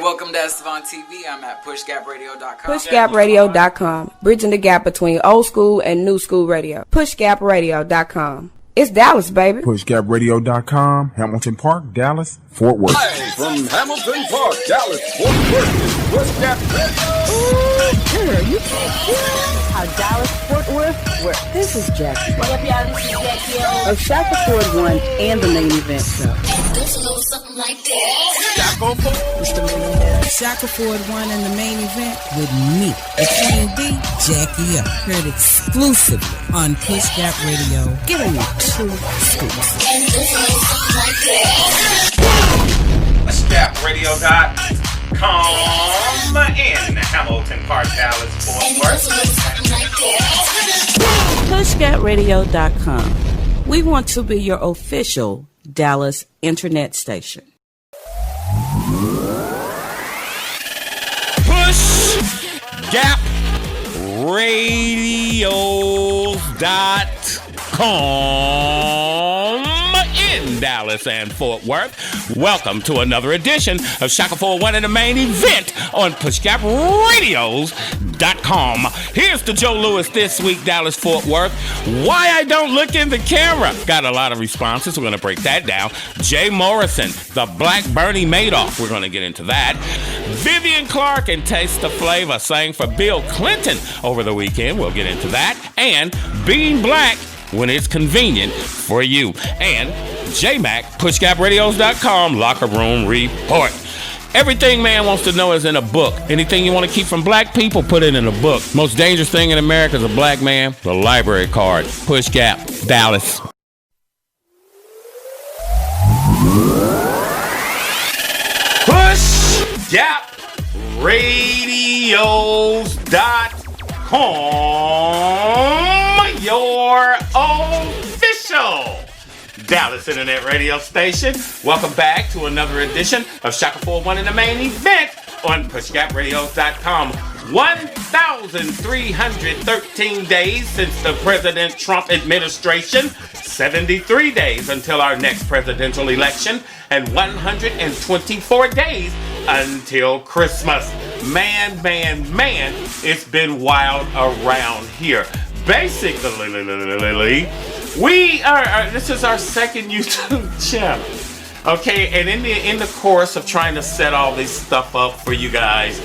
Welcome to Estevan TV. I'm at pushgapradio.com. Pushgapradio.com. Bridging the gap between old school and new school radio. Pushgapradio.com. It's Dallas, baby. Pushgapradio.com. Hamilton Park, Dallas, Fort Worth. Hi, from Hamilton Park, Dallas, Fort Worth. Pushgap Radio. Ooh, girl, you can't hear how Dallas, Fort Worth works. This is Jackie. What up, y'all? This is Jackie Of Shaka Ford 1 and the main event show. And goes a little something like that. Shaka Ford. Shaka Ford 1 and the main event with me, the Queen B, Jackie up. Heard exclusively on Pushgap Radio. Giving you 2 scoops. And goes a little something like that. PushGapRadio.com in Hamilton Park, Dallas, Fort Worth. PushGapRadio.com. We want to be your official Dallas internet station. PushGapRadio.com in Dallas and Fort Worth. Welcome to another edition of Shaka 41 and the main event on PushGapRadios.com. Here's to Joe Lewis this week, Dallas, Fort Worth. Why I don't look in the camera. Got a lot of responses. We're going to break that down. Jay Morrison, the Black Bernie Madoff. We're going to get into that. Vivian Clark and Taste the Flava sang for Bill Clinton over the weekend. We'll get into that. And being black when it's convenient for you. And JMAC, PushGapRadios.com, Locker Room Report. Everything man wants to know is in a book. Anything you want to keep from black people, put it in a book. Most dangerous thing in America is a black man, the library card. Push Gap, Dallas. PushGapRadios.com, your official Dallas Internet Radio Station. Welcome back to another edition of Shaka 41 in the main event on PushGapRadios.com. 1,313 days since the President Trump administration, 73 days until our next presidential election, and 124 days until Christmas. Man, it's been wild around here. Basically, this is our second YouTube channel. Okay, and in the course of trying to set all this stuff up for you guys,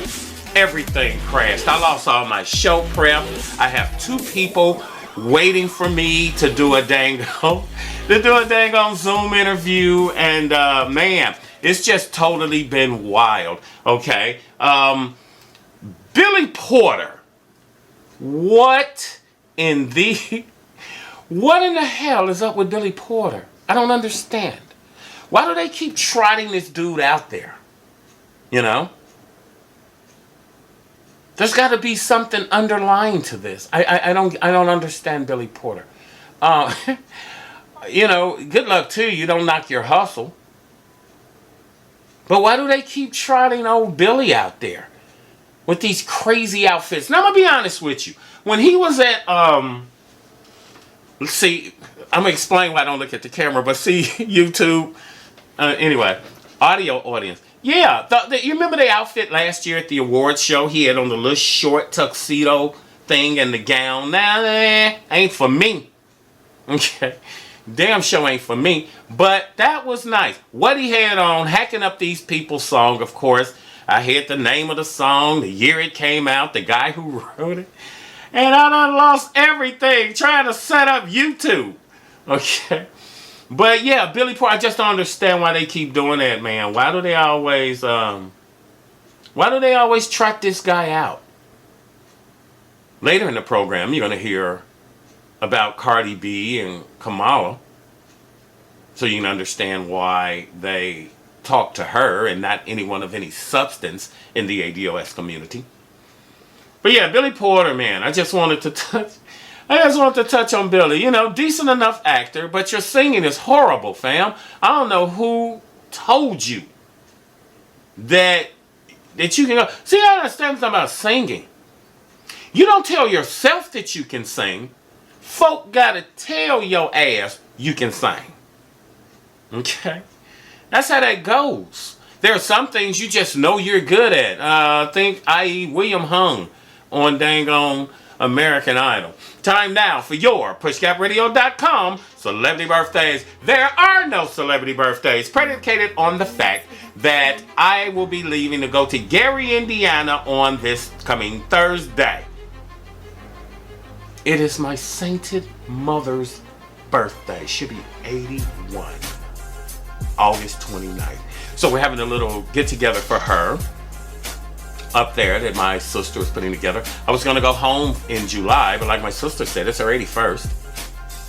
everything crashed. I lost all my show prep. I have 2 people waiting for me to do a dang on Zoom interview, and man, it's just totally been wild. Okay, Billy Porter, what in the hell is up with Billy Porter? I don't understand. Why do they keep trotting this dude out there? You know? There's got to be something underlying to this. I don't understand Billy Porter. You know, good luck to you. You don't knock your hustle. But why do they keep trotting old Billy out there with these crazy outfits? Now, I'm going to be honest with you. When he was at, let's see, I'm going to explain why I don't look at the camera, but see, YouTube, anyway, audio audience. Yeah, you remember the outfit last year at the awards show? He had on the little short tuxedo thing and the gown. Nah, ain't for me. Okay. Damn show ain't for me. But that was nice. What he had on, Hacking Up These People's song, of course. I had the name of the song, the year it came out, the guy who wrote it. And I done lost everything trying to set up YouTube. Okay. But yeah, Billy Porter, I just don't understand why they keep doing that, man. Why do they always trot this guy out? Later in the program, you're going to hear about Cardi B and Kamala. So you can understand why they talk to her and not anyone of any substance in the ADOS community. But yeah, Billy Porter, man, I just wanted to touch on Billy. You know, decent enough actor, but your singing is horrible, fam. I don't know who told you that you can go. See, I understand something about singing. You don't tell yourself that you can sing. Folk gotta tell your ass you can sing. Okay? That's how that goes. There are some things you just know you're good at. Think, i.e., William Hung on dang on American Idol. Time now for your PushGapRadio.com celebrity birthdays. There are no celebrity birthdays, predicated on the fact that I will be leaving to go to Gary, Indiana on this coming Thursday. It is my sainted mother's birthday. She'll be 81. August 29th. So we're having a little get-together for her up there that my sister was putting together. I was going to go home in July, but like my sister said, it's her 81st.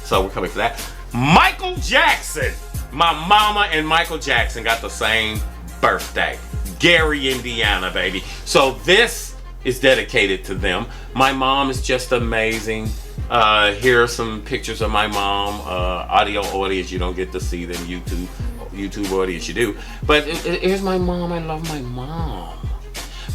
So we're coming for that. Michael Jackson. My mama and Michael Jackson got the same birthday. Gary, Indiana, baby. So this is dedicated to them. My mom is just amazing. Here are some pictures of my mom. Audio audience, you don't get to see them. YouTube audience, you do. But here's my mom. I love my mom.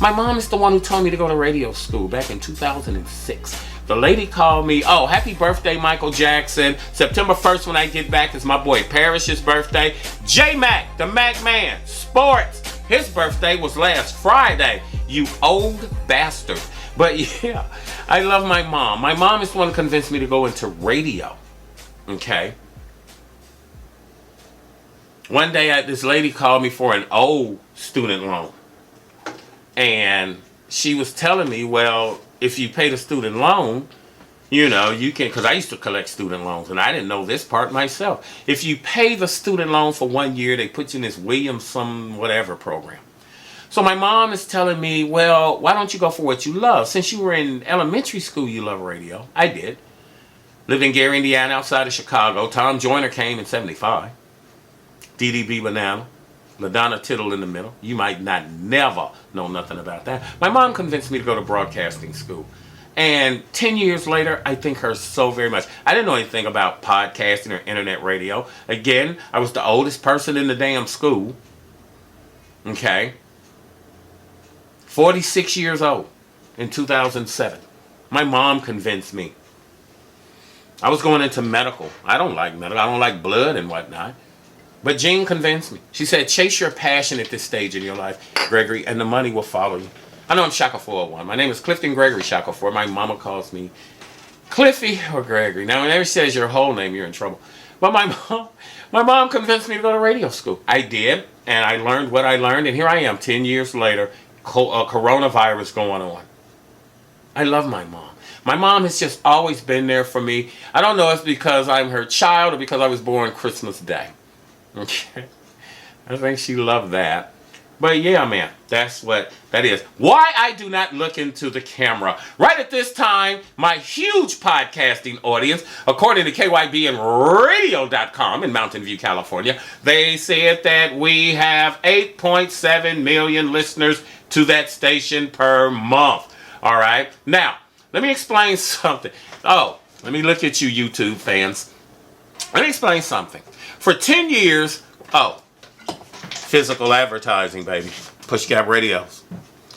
My mom is the one who told me to go to radio school back in 2006. The lady called me, oh, happy birthday, Michael Jackson. September 1st when I get back is my boy Parrish's birthday. JMAC, the Mac Man, sports. His birthday was last Friday, you old bastard. But yeah, I love my mom. My mom is the one who convinced me to go into radio. Okay. One day, this lady called me for an old student loan. And she was telling me, well, if you pay the student loan, you know, you can, because I used to collect student loans, and I didn't know this part myself. If you pay the student loan for 1 year, they put you in this Williams some whatever program. So my mom is telling me, well, why don't you go for what you love? Since you were in elementary school, you love radio. I did. Lived in Gary, Indiana, outside of Chicago. Tom Joyner came in 75. DDB Banana. LaDonna Tittle in the middle. You might not never know nothing about that. My mom convinced me to go to broadcasting school. And 10 years later, I thank her so very much. I didn't know anything about podcasting or internet radio. Again, I was the oldest person in the damn school. Okay. 46 years old in 2007. My mom convinced me. I was going into medical. I don't like medical. I don't like blood and whatnot. But Jean convinced me. She said, chase your passion at this stage in your life, Gregory, and the money will follow you. I know I'm Shaka 401. My name is Clifton Gregory Shaka 4. My mama calls me Cliffy or Gregory. Now, whenever she says your whole name, you're in trouble. But my mom convinced me to go to radio school. I did, and I learned what I learned, and here I am 10 years later, coronavirus going on. I love my mom. My mom has just always been there for me. I don't know if it's because I'm her child or because I was born Christmas Day. Okay. I think she loved that. But yeah, man, that's what that is. Why I do not look into the camera. Right at this time, my huge podcasting audience, according to KYB and radio.com in Mountain View, California, they said that we have 8.7 million listeners to that station per month. All right. Now, let me explain something. Oh, let me look at you, YouTube fans. Let me explain something. For 10 years, physical advertising, baby. Push Gap Radios.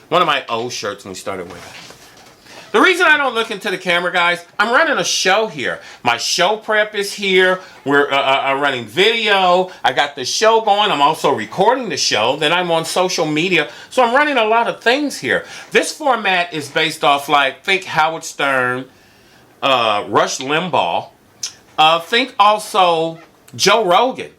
One of my old shirts when we started with it. The reason I don't look into the camera, guys, I'm running a show here. My show prep is here. We're running video. I got the show going. I'm also recording the show. Then I'm on social media. So I'm running a lot of things here. This format is based off, like, think Howard Stern, Rush Limbaugh. Think also Joe Rogan,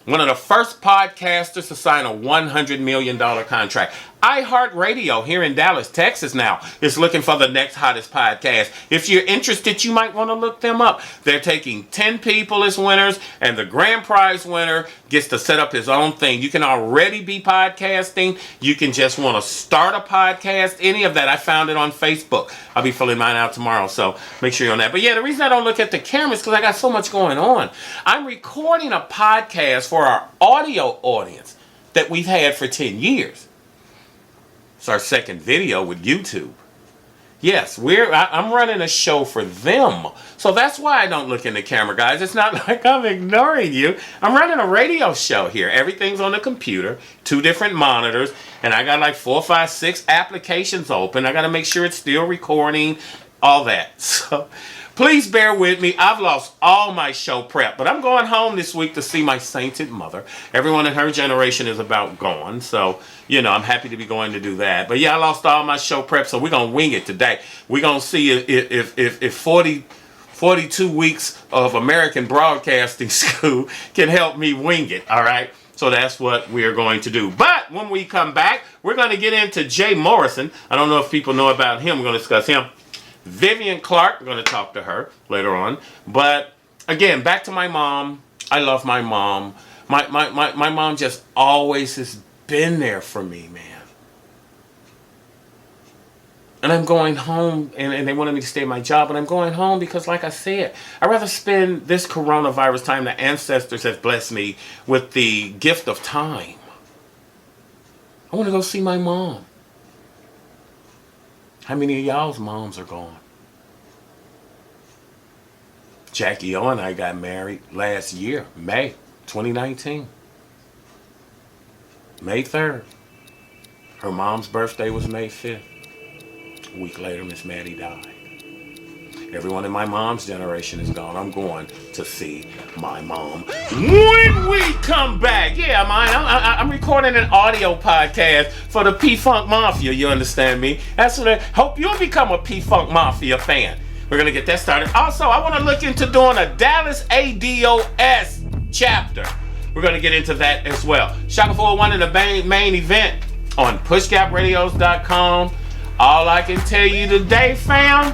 one of the first podcasters to sign a $100 million contract. iHeartRadio here in Dallas, Texas now is looking for the next hottest podcast. If you're interested, you might want to look them up. They're taking 10 people as winners, and the grand prize winner gets to set up his own thing. You can already be podcasting. You can just want to start a podcast. Any of that, I found it on Facebook. I'll be filling mine out tomorrow, so make sure you're on that. But yeah, the reason I don't look at the camera is because I got so much going on. I'm recording a podcast for our audio audience that we've had for 10 years. It's our second video with YouTube. Yes, I'm running a show for them. So that's why I don't look in the camera, guys. It's not like I'm ignoring you. I'm running a radio show here. Everything's on the computer, 2 different monitors, and I got like 4, 5, 6 applications open. I got to make sure it's still recording, all that. So, Please bear with me. I've lost all my show prep, but I'm going home this week to see my sainted mother. Everyone in her generation is about gone, so, I'm happy to be going to do that. But yeah, I lost all my show prep, so we're going to wing it today. We're going to see if 42 weeks of American Broadcasting School can help me wing it, all right? So that's what we're going to do. But when we come back, we're going to get into Jay Morrison. I don't know if people know about him. We're going to discuss him. Vivian Clark, we're going to talk to her later on. But again, back to my mom. I love my mom. My mom just always has been there for me, man. And I'm going home, and they wanted me to stay at my job, and I'm going home because, like I said, I'd rather spend this coronavirus time. The ancestors have blessed me with the gift of time. I want to go see my mom. How many of y'all's moms are gone? Jackie O and I got married last year, May 2019. May 3rd. Her mom's birthday was May 5th. A week later, Miss Maddie died. Everyone in my mom's generation is gone. I'm going to see my mom. When we come back, I'm recording an audio podcast for the P-Funk Mafia, you understand me? That's what I hope you'll become a P-Funk Mafia fan. We're going to get that started. Also, I want to look into doing a Dallas ADOS chapter. We're going to get into that as well. Shaka 401 in the main event on pushgapradios.com. All I can tell you today, fam,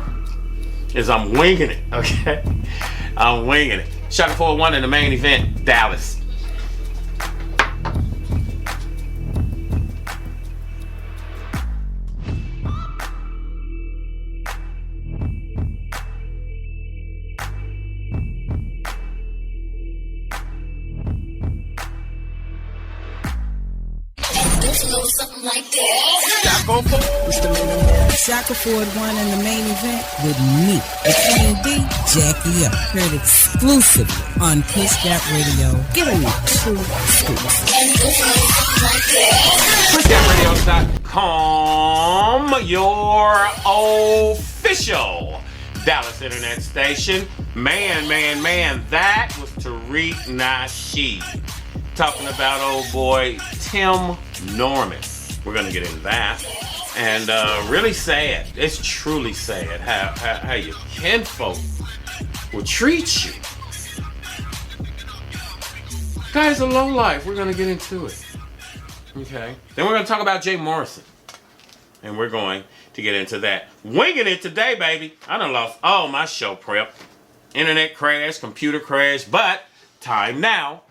is I'm winging it, okay? I'm winging it. Shaka 401 in the main event, Dallas. Something like that. Shaka Ford won in the main event with me, the Queen D, Jackie up. Heard exclusively on Push Gap Radio. Giving you true scoops. PushGapRadios.com, your official Dallas internet station. Man, that was Tariq Nasheed. Talking about old boy Tim Norman. We're going to get into that. And really sad. It's truly sad how your kinfolk will treat you. Guy's a lowlife. We're going to get into it. Okay. Then we're going to talk about Jay Morrison. And we're going to get into that. Winging it today, baby. I done lost all my show prep. Internet crash, computer crash. But time now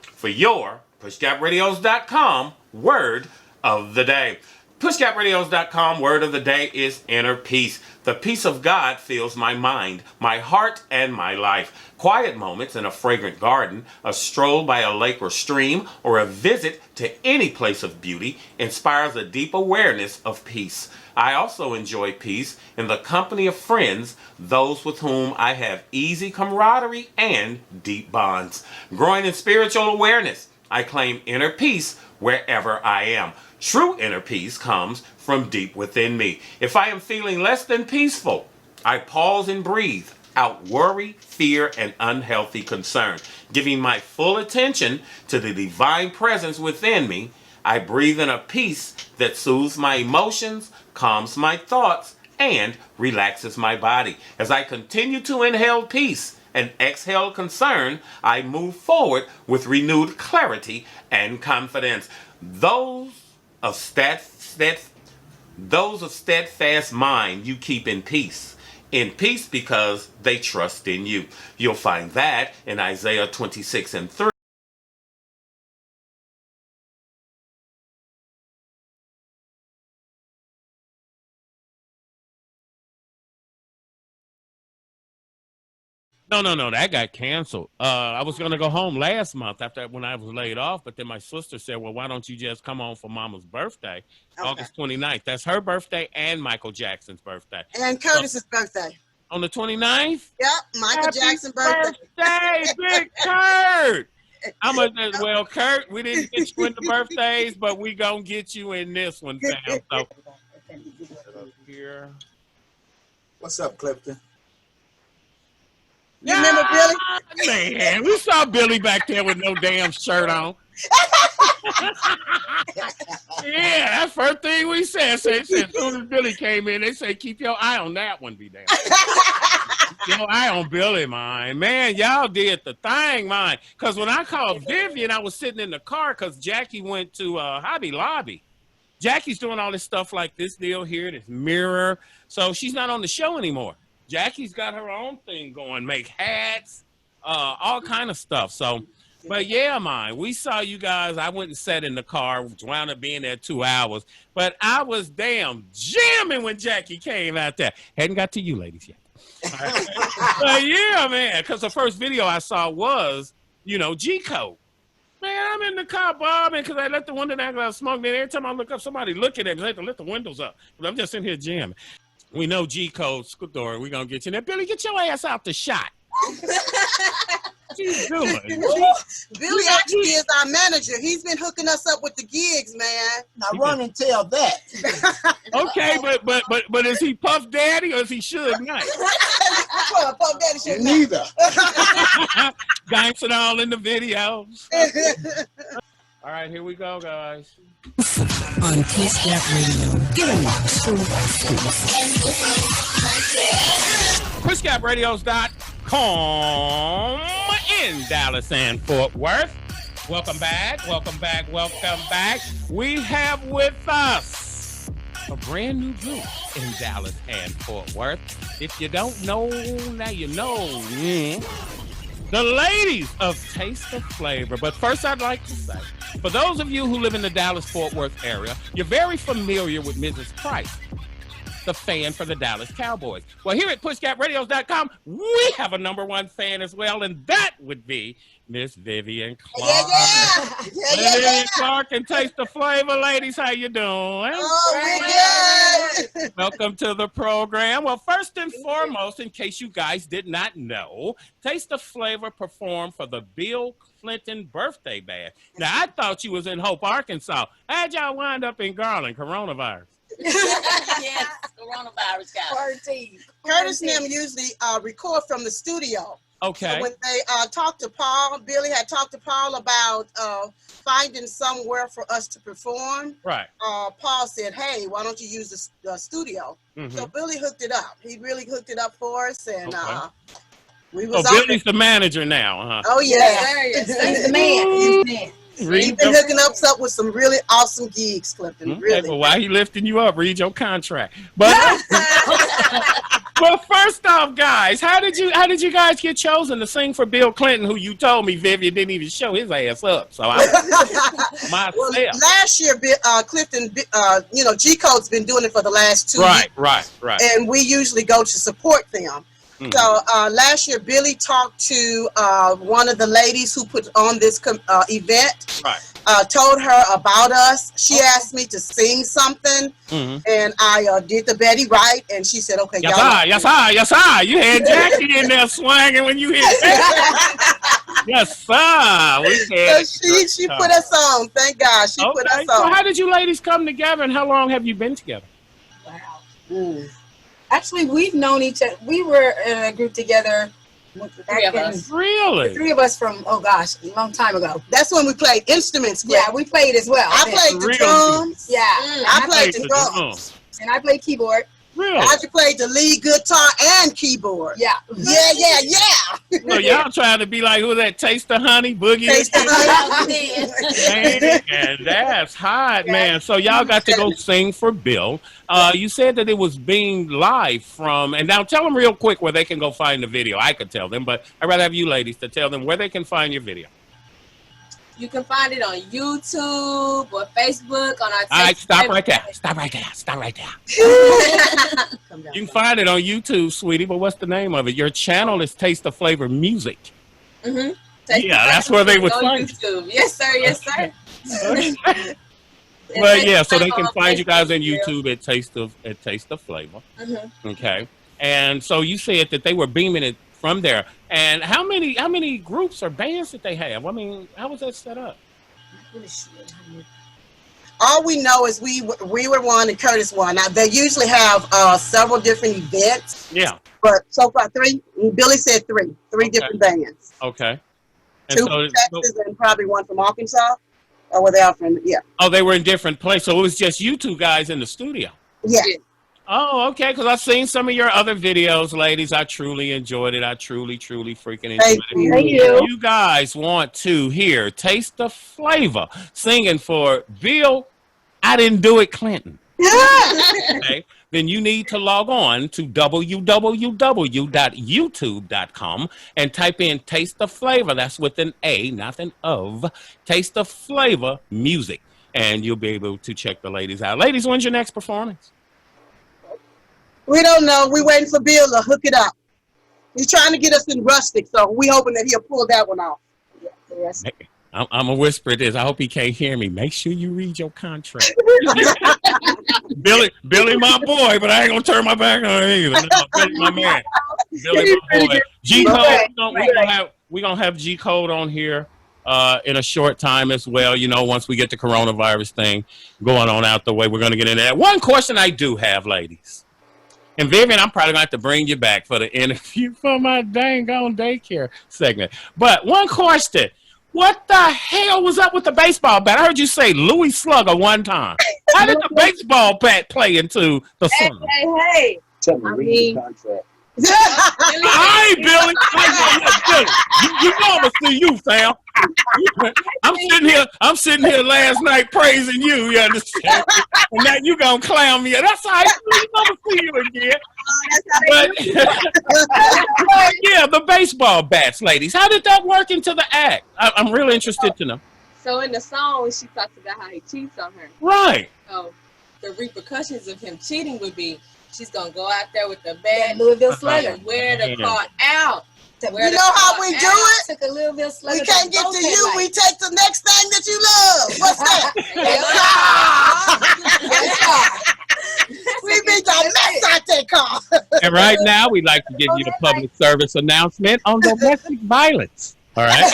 for your PushGapRadios.com word of the day. PushGapRadios.com word of the day is inner peace. The peace of God fills my mind, my heart, and my life. Quiet moments in a fragrant garden, a stroll by a lake or stream, or a visit to any place of beauty inspires a deep awareness of peace. I also enjoy peace in the company of friends, those with whom I have easy camaraderie and deep bonds. Growing in spiritual awareness, I claim inner peace wherever I am. True inner peace comes from deep within me. If I am feeling less than peaceful, I pause and breathe out worry, fear, and unhealthy concern. Giving my full attention to the divine presence within me, I breathe in a peace that soothes my emotions, calms my thoughts, and relaxes my body. As I continue to inhale peace and exhale concern, I move forward with renewed clarity and confidence. Those of steadfast mind you keep in peace. In peace because they trust in you. You'll find that in Isaiah 26:3. No, that got canceled. I was going to go home last month when I was laid off, but then my sister said, well, why don't you just come home for Mama's birthday, August 29th. That's her birthday and Michael Jackson's birthday. And Curtis's birthday. On the 29th? Yep, Michael Jackson's birthday. Big Kurt! Well, Kurt, we didn't get you in the birthdays, but we going to get you in this one, fam. So, here. What's up, Clifton? You remember Billy? Man, we saw Billy back there with no damn shirt on. Yeah, that's first thing we said. As soon as Billy came in, they said, keep your eye on that one, be damn. Keep your eye on Billy, man, y'all did the thing, man. Because when I called Vivian, I was sitting in the car because Jackie went to Hobby Lobby. Jackie's doing all this stuff like this deal here, this mirror. So she's not on the show anymore. Jackie's got her own thing going, make hats, all kind of stuff. So, but yeah, man, we saw you guys. I went and sat in the car, wound up being there 2 hours. But I was damn jamming when Jackie came out there. Hadn't got to you ladies yet. Right. But yeah, man, because the first video I saw was, G-Code. Man, I'm in the car bobbing because I let the window down because I was smoking. And every time I look up, somebody looking at me. I have to let the windows up. But I'm just in here jamming. We know G-Code, Scutori, we're going to get you in there. Billy, get your ass out the shot. What you doing? Billy actually is our manager. He's been hooking us up with the gigs, man. Now run and tell that. Okay, but is he Puff Daddy or is he Suge Knight? Puff Daddy Suge Knight. Neither. Dancing all in the videos. All right, here we go, guys. On Push Gap Radio. Give him a true PushGapRadios.com in Dallas and Fort Worth. Welcome back. We have with us a brand new group in Dallas and Fort Worth. If you don't know, now you know. The ladies of Taste of Flavor. But first, I'd like to say, for those of you who live in the Dallas-Fort Worth area, you're very familiar with Mrs. Price, the fan for the Dallas Cowboys. Well, here at PushGapRadios.com, we have a number one fan as well, and that would be Miss Vivian Clark. Vivian Clark and Taste the Flavor. Ladies, how you doing? Oh, we're good. Welcome to the program. Well, first and foremost, in case you guys did not know, Taste the Flavor performed for the Bill Clinton birthday bash. Now, I thought you was in Hope, Arkansas. How'd y'all wind up in Garland? Coronavirus. Yes, coronavirus guys. Curtis and them usually record from the studio. Okay. So when they talked to Paul, Billy had talked to Paul about finding somewhere for us to perform. Right. Paul said, hey, why don't you use the studio? Mm-hmm. So Billy hooked it up. He really hooked it up for us. And we was Billy's the manager now, huh? Oh, yeah. Yes, he's the man. He's the man. He's been hooking us up with some really awesome gigs, Clifton. Okay, really. well, why he lifting you up? Read your contract. But well, first off, guys, how did you guys get chosen to sing for Bill Clinton, who you told me Vivian didn't even show his ass up? So I myself. Well, last year, Clifton, G-Code's been doing it for the last 2 years. Right. And we usually go to support them. Mm-hmm. So last year, Billy talked to one of the ladies who put on this event. Right. Told her about us. She asked me to sing something, and I did the Betty Wright, and she said, "Okay, yes, sir. You had Jackie in there swinging when you hit that. Yes, sir. So she put us on. Thank God, she put us on. So how did you ladies come together, and how long have you been together? Wow. Mm. Actually, we've known each other. We were in a group together. Really? The three of us from, a long time ago. That's when we played instruments. Yeah, we played as well. I played the drums. Yeah. I played the drums. And I played keyboard. Really? I played the lead guitar and keyboard. Yeah. Yeah. So y'all trying to be like, who that? Taste the Honey, Boogie? Taste the Honey. And that's hot, man. So y'all got to go sing for Bill. You said that it was being live from, and now tell them real quick where they can go find the video. I could tell them, but I'd rather have you ladies to tell them where they can find your video. You can find it on YouTube or Facebook on our. All right, stop right there. You can find it on YouTube, sweetie, but what's the name of it? Your channel is Taste the Flavor Music. Mm-hmm. That's where they would find YouTube. Yes, sir. Well, yeah, so they can find you guys on YouTube at Taste the Flavor. Mm-hmm. Okay. And so you said that they were beaming it from there. And how many groups or bands did they have? I mean, how was that set up? All we know is we were one and Curtis won. Now, they usually have several different events. Yeah. But so far, 3. Billy said 3. 3 different bands. Okay. And 2 from Texas and probably 1 from Arkansas. Or were they all from, yeah. Oh, they were in different places. So it was just you two guys in the studio. Yeah. Oh, okay. Because I've seen some of your other videos, ladies. I truly enjoyed it. I truly freaking enjoyed Thank it. you. Thank you. If you guys want to hear Taste the Flavor singing for Bill, I Didn't Do It Clinton. Okay, then you need to log on to www.youtube.com and type in Taste the Flavor. That's with an A, nothing of. Taste the Flavor music. And you'll be able to check the ladies out. Ladies, when's your next performance? We don't know. We're waiting for Bill to hook it up. He's trying to get us in Rustic, so we hoping that he'll pull that one off. Yes. I'm going to whisper this. I hope he can't hear me. Make sure you read your contract. Billy, my boy, but I ain't going to turn my back on him either. No, Billy, my man. Billy, my boy. G-Code, we're going to have G-Code on here in a short time as well. You know, once we get the coronavirus thing going on out the way, we're going to get into that. One question I do have, ladies. And Vivian, I'm probably going to have to bring you back for the interview for my dang on daycare segment. But one question. What the hell was up with the baseball bat? I heard you say Louis Slugger one time. How did the baseball bat play into the song? Hey. Tell me, read the contract. Hi, Billy. You know I'm gonna see you, Sam. I'm sitting here last night praising you. You understand? And now you gonna clown me. That's all right. I'm gonna see you again. But yeah, the baseball bats, ladies. How did that work into the act? I'm really interested to know. So in the song, she talks about how he cheats on her. Right. So the repercussions of him cheating would be she's gonna go out there with the bat, Louisville Slugger. and wear the card out. You know how we do it? Took a Louisville Slugger. We can't get to you. We take the next thing that you love. What's that? We beat the mess out that car. And right now, we'd like to give you a public service announcement on domestic violence. All right.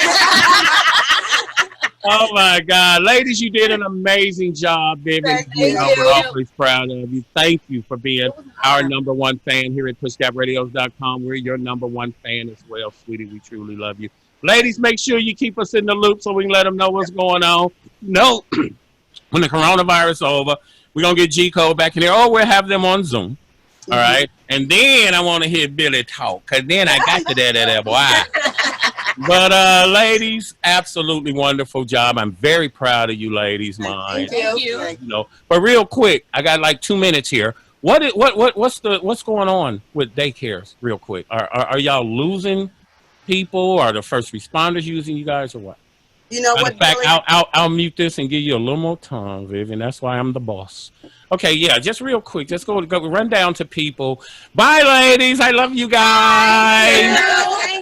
Oh my God, ladies, you did an amazing job, Vivian. We're always proud of you. Thank you for being our #1 fan here at PushGapRadios.com. We're your #1 fan as well, sweetie. We truly love you. Ladies, make sure you keep us in the loop so we can let them know what's going on. No, when the coronavirus is over, we're going to get G-Code back in there, or we'll have them on Zoom. All right? And then I want to hear Billy talk, because then I got to that boy. But ladies, absolutely wonderful job. I'm very proud of you ladies, mine. Thank you. You know, but real quick, I got like 2 minutes here. What's going on with daycares? Real quick, are y'all losing people? Are the first responders using you guys, or what? You know what? In fact, I'll mute this and give you a little more time, Vivian. That's why I'm the boss. Okay, yeah, just real quick. Just go run down to people. Bye, ladies. I love you guys.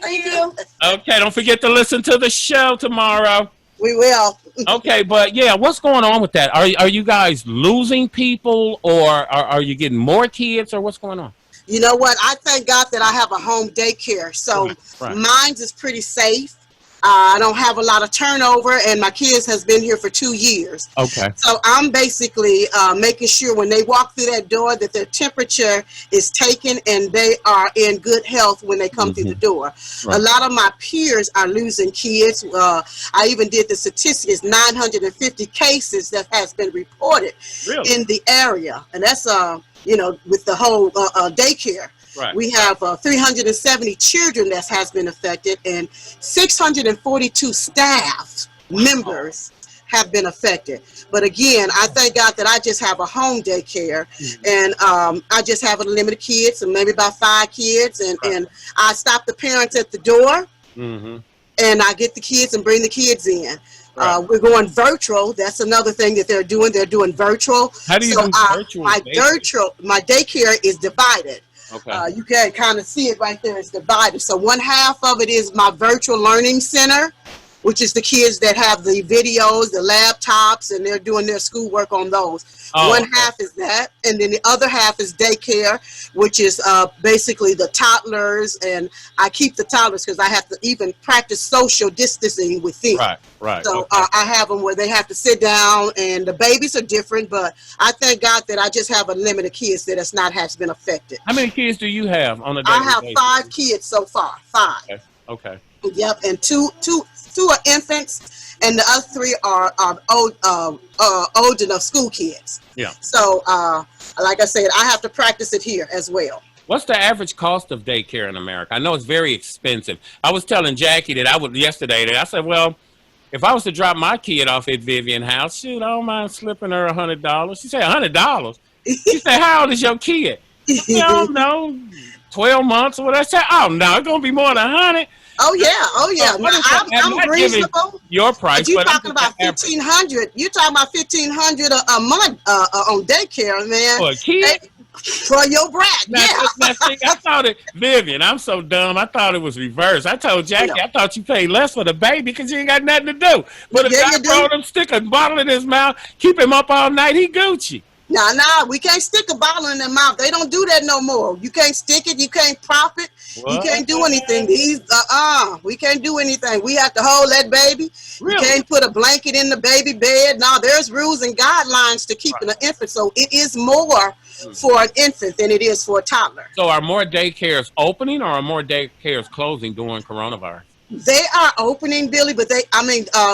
Thank you. Okay, don't forget to listen to the show tomorrow. We will. Okay, but yeah, what's going on with that? Are you guys losing people, or are you getting more kids, or what's going on? You know what? I thank God that I have a home daycare, so Right. Mine's is pretty safe. I don't have a lot of turnover, and my kids has been here for 2 years. Okay. So I'm basically making sure when they walk through that door that their temperature is taken and they are in good health when they come through the door. Right. A lot of my peers are losing kids. I even did the statistics, 950 cases that has been reported in the area. And that's, with the whole daycare. Right. We have 370 children that has been affected, and 642 staff members have been affected. But again, I thank God that I just have a home daycare, and I just have a limited kids, and maybe about 5 kids, and I stop the parents at the door, and I get the kids and bring the kids in. We're going virtual. That's another thing that they're doing. They're doing virtual. How do you do virtual? My daycare is divided. Okay. You can kind of see it right there. It's divided. So one half of it is my virtual learning center, which is the kids that have the videos, the laptops, and they're doing their schoolwork on those. One half is that, and then the other half is daycare, which is basically the toddlers, and I keep the toddlers because I have to even practice social distancing with them. Right. So I have them where they have to sit down, and the babies are different, but I thank God that I just have a limit of kids that has been affected. How many kids do you have on a daily basis? I have 5 kids so far. 5. Okay. Yep, and two are infants, and the other 3 are old enough school kids. Yeah. So, like I said, I have to practice it here as well. What's the average cost of daycare in America? I know it's very expensive. I was telling Jackie that I said, well, if I was to drop my kid off at Vivian house, shoot, I don't mind slipping her $100. She said, $100? She said, how old is your kid? I don't know, 12 months or whatever. I said, oh, no, it's going to be more than 100. Oh yeah. I'm reasonable. Your price, but you're talking about $1,500. You're talking about $1,500 a month on daycare, man. For a kid? For your brat, I thought it, Vivian, I'm so dumb. I thought it was reversed. I told Jackie, I thought you paid less for the baby because you ain't got nothing to do. But if I brought him, stick a bottle in his mouth, keep him up all night, he Gucci. Nah, we can't stick a bottle in their mouth. They don't do that no more. You can't stick it. You can't prop it. What? You can't do anything. We can't do anything. We have to hold that baby. Really? You can't put a blanket in the baby bed. Now, there's rules and guidelines to keeping an infant. So it is more for an infant than it is for a toddler. So are more daycares opening or are more daycares closing during coronavirus? They are opening, Billy, but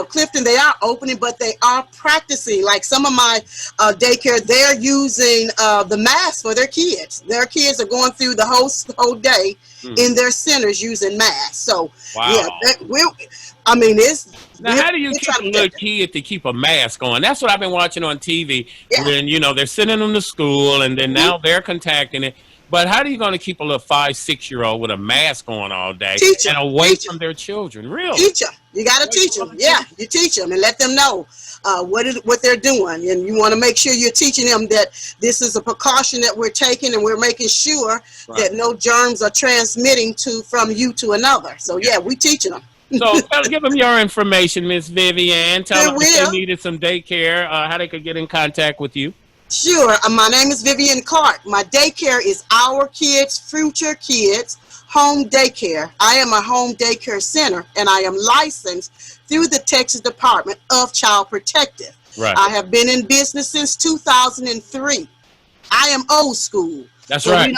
Clifton, they are opening, but they are practicing. Like some of my daycare, they're using the mask for their kids. Their kids are going through the whole day in their centers using masks. So, yeah, it's... Now, how do you keep a little kid to keep a mask on? That's what I've been watching on TV. Yeah. When, they're sending them to school, and then now they're contacting it. But how are you going to keep a little 5-6-year-old with a mask on all day and away from their children? Really? Teach them. You got to teach them. Yeah, you teach them and let them know what they're doing. And you want to make sure you're teaching them that this is a precaution that we're taking, and we're making sure that no germs are transmitting from you to another. So, yeah, we teaching them. So give them your information, Miss Vivian. Tell them if they needed some daycare, how they could get in contact with you. Sure. My name is Vivian Clark. My daycare is Our Kids, Future Kids Home Daycare. I am a home daycare center, and I am licensed through the Texas Department of Child Protective. Right. I have been in business since 2003. I am old school. That's right.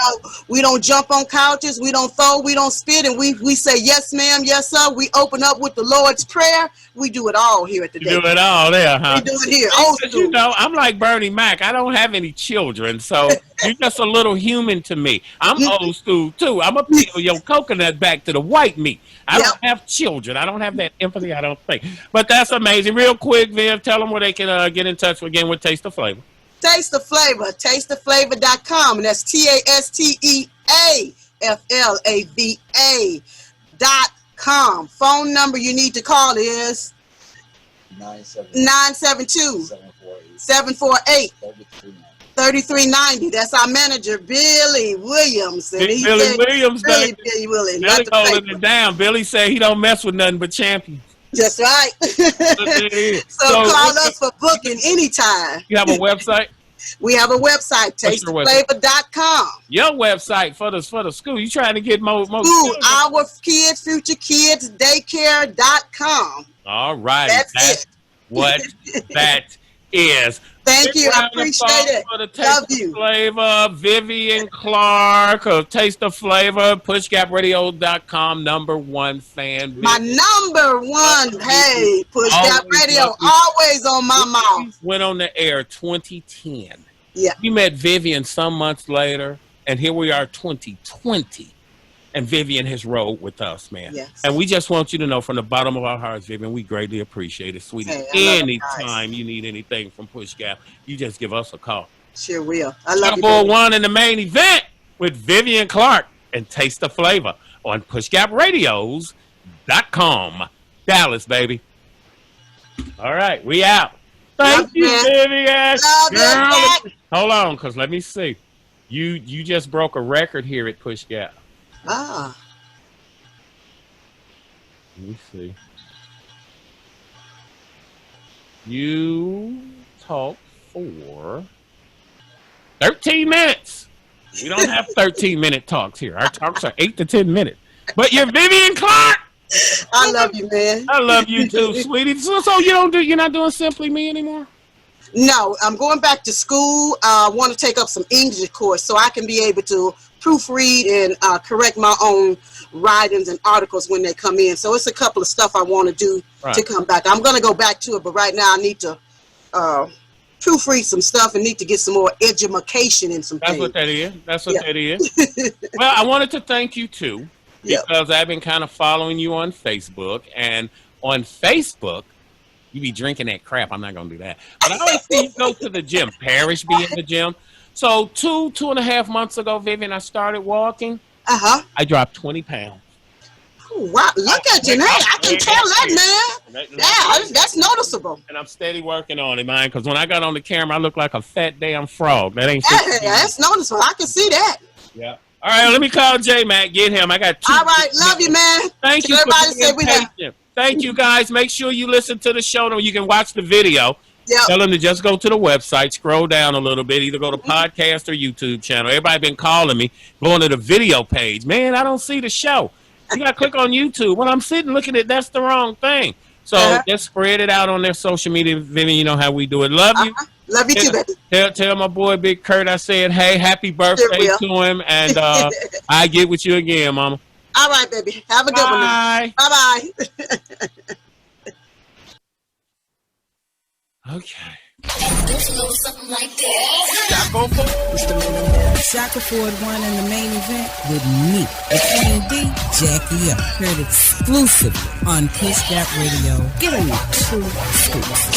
We don't jump on couches. We don't throw. We don't spit. And we say, yes, ma'am. Yes, sir. We open up with the Lord's Prayer. We do it all here at the day. Do it all there, huh? We do it here. Old school. I'm like Bernie Mac. I don't have any children, so you're just a little human to me. I'm old school, too. I'm going to peel your coconut back to the white meat. I don't have children. I don't have that empathy, I don't think. But that's amazing. Real quick, Viv, tell them where they can get in touch again with Taste of Flavor. Taste the Flavor, tastetheflavor.com, and that's TASTEAFLAVA.com. Phone number you need to call is 972-748-3390. That's our manager, Billy Williams. And Billy Williams, Billy Williams. Billy holding it down. Billy said he don't mess with nothing but champions. That's right. So call us for booking anytime. You have a website? We have a website, tasteflavor.com. Your website for the school. You trying to get more school, Our Kids, Future Kids, Daycare.com. All right. That's it. What that is. Thank you. I appreciate it. Love you. Flavor, Vivian Clark of Taste of Flavor, PushGapRadio.com, #1 fan. My #1. Hey, Push Gap Radio, always on my mouth. Went on the air 2010. Yeah. We met Vivian some months later, and here we are 2020. And Vivian has rode with us, man. Yes. And we just want you to know from the bottom of our hearts, Vivian, we greatly appreciate it, sweetie. Hey, anytime you need anything from Push Gap, you just give us a call. Sure will. I love you. Number 1 in the main event with Vivian Clark and Taste the Flavor on PushGapRadios.com. Dallas, baby. All right, we out. Thank you, Vivian. Hold on, because let me see. You just broke a record here at Push Gap. Ah. Let me see. You talk for 13 minutes. We don't have 13-minute talks here. Our talks are 8 to 10 minutes. But you're Vivian Clark. I love you, man. I love you too, sweetie. So you're not doing Simply Me anymore? No, I'm going back to school. I want to take up some English course so I can be able to proofread and correct my own writings and articles when they come in. So it's a couple of stuff I want to do to come back. I'm going to go back to it, but right now I need to proofread some stuff and need to get some more education in some things. That's what that is. That's what that is. Well, I wanted to thank you too, because I've been kind of following you on Facebook, and on Facebook, you be drinking that crap. I'm not going to do that. But I always see you go to the gym. Parrish be in the gym. So 2.5 months ago, Vivian, I started walking. I dropped 20 pounds. Oh, wow. Look at you now. I can tell that, man. Yeah, that's noticeable. And I'm steady working on it, man, because when I got on the camera, I look like a fat damn frog. That ain't that's noticeable. I can see that. Yeah. All right, let me call JMAC. Get him. I got 2. All right. Love you, man. Thank you for being patient. Thank you, guys. Make sure you listen to the show. You can watch the video. Yep. Tell them to just go to the website, scroll down a little bit, either go to podcast or YouTube channel. Everybody been calling me, going to the video page. Man, I don't see the show. You got to click on YouTube. When I'm sitting looking at it, that's the wrong thing. So just spread it out on their social media. Vivian, you know how we do it. Love you. Love you too, baby. Tell my boy Big Kurt I said, hey, happy birthday to him. And I get with you again, mama. All right, baby. Have a good one. Bye. Bye-bye. Okay. Something like that. Shaka Ford won in the main event with me, Queen D, Jackie up. Heard exclusively on Pushgap Radio. Give me 2 scoops.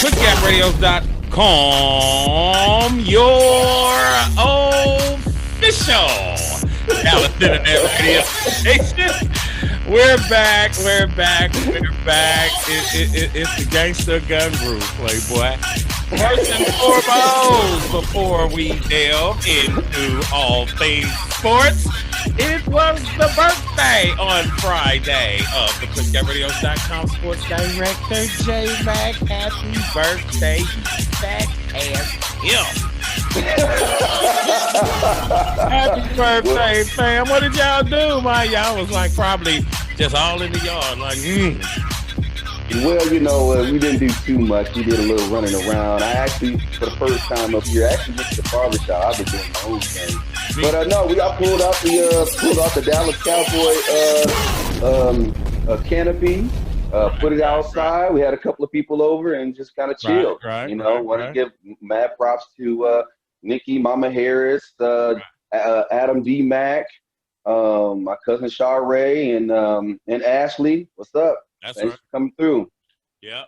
PushGapRadios.com, your official Dallas Internet Radio station. We're back. It's the Gangsta Gun Group, Playboy. First and foremost, before we delve into all things sports, it was the birthday on Friday of the PushGapRadios.com sports director, JMAC. Happy birthday, you fat ass him. Happy birthday, fam. What did y'all do, man? Y'all was like probably just all in the yard, like, Well, we didn't do too much. We did a little running around. I actually, for the first time up here, went to the barbershop. I've been doing my own thing. But no, I pulled out the Dallas Cowboy canopy, put it outside. We had a couple of people over and just kind of chilled. Want to give mad props to Nikki, Mama Harris, Adam D. Mac, my cousin Sharae, and Ashley. What's up? Thanks for coming through. Yep.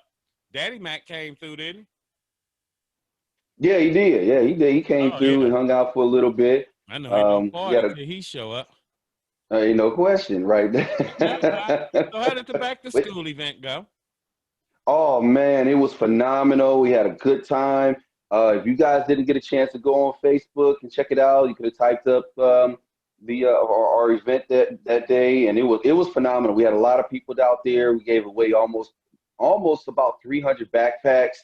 Daddy Mac came through, didn't he? Yeah, he did. Yeah, he did. He came through and hung out for a little bit. I know. He show up. Ain't no question, right there. So how did the back to school event go? Oh man, it was phenomenal. We had a good time. If you guys didn't get a chance to go on Facebook and check it out, you could have typed up our event that day, and it was phenomenal. We had a lot of people out there. We gave away almost about 300 backpacks.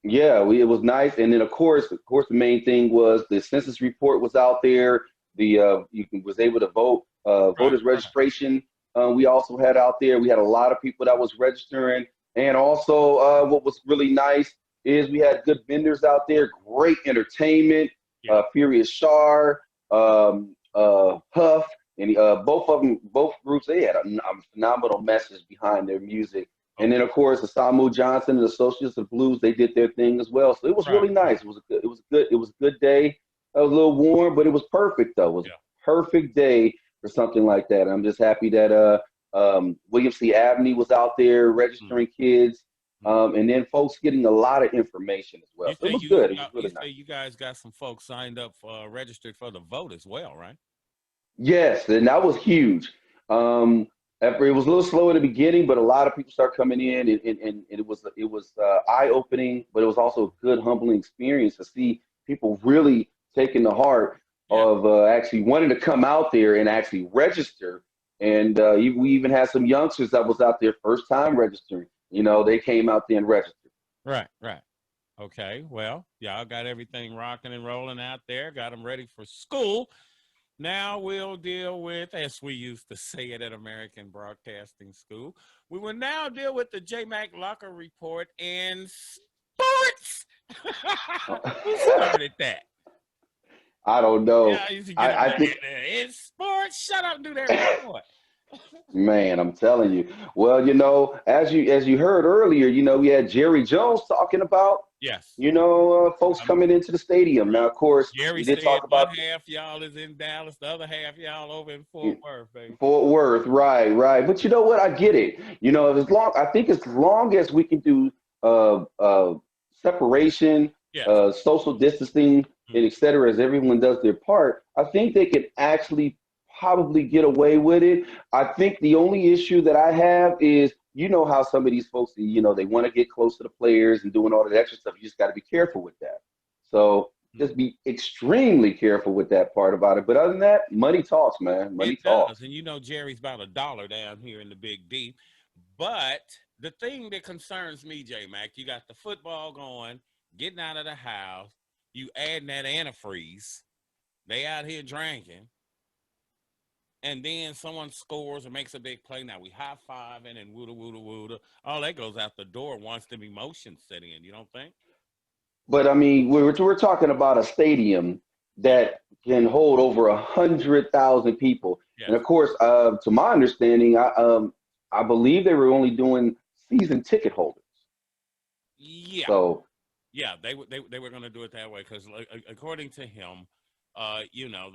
It was nice. And then of course the main thing was the census report was out there. You was able to vote, voters registration. We also had out there. We had a lot of people that was registering, and also what was really nice is we had good vendors out there, great entertainment. Furious Shar, Huff, and both groups, they had a phenomenal message behind their music. And then of course Asamu Johnson and the Associates of Blues, they did their thing as well. So it was really nice. It was a good day. It was a little warm, but it was perfect though. It was a perfect day for something like that. I'm just happy that William C. Abney was out there registering kids. And then folks getting a lot of information as well. So it was good. It was really nice. You guys got some folks signed up registered for the vote as well, right? Yes, and that was huge. It was a little slow in the beginning, but a lot of people started coming in, and it was eye-opening, but it was also a good, humbling experience to see people really taking the heart of actually wanting to come out there and actually register And we even had some youngsters that was out there first time registering. You know, they came out there and registered. Right. Okay, well, y'all got everything rocking and rolling out there, got them ready for school. Now we'll deal with, as we used to say it at American Broadcasting School, we will now deal with the JMAC Locker Report in sports. Who started that? I don't know. Yeah, I used to get I think in sports, shut up and do that report. Man, I'm telling you. Well, you know, as you heard earlier, you know, we had Jerry Jones talking about, yes, you know, folks coming into the stadium. Now, of course, Jerry we did said talk about one half y'all is in Dallas, the other half y'all over in Fort Worth, baby. Fort Worth, right. But you know what? I get it. You know, I think as long as we can do separation, yes. social distancing, and et cetera, as everyone does their part, I think they could actually probably get away with it. I think the only issue that I have is, you know, how some of these folks, you know, they want to get close to the players and doing all that extra stuff. You just got to be careful with that. So just be extremely careful with that part about it. But other than that, money talks, man. Money talks. And you know, Jerry's about $1 down here in the Big D. But the thing that concerns me, J-Mac, you got the football going, getting out of the house, you adding that antifreeze, they out here drinking, and then someone scores or makes a big play. Now we high-fiving and wooda. All that goes out the door once the emotions set in, you don't think? But I mean, we're talking about a stadium that can hold over 100,000 people, and of course, to my understanding, I believe they were only doing season ticket holders. Yeah. So yeah, they were going to do it that way because, according to him, you know,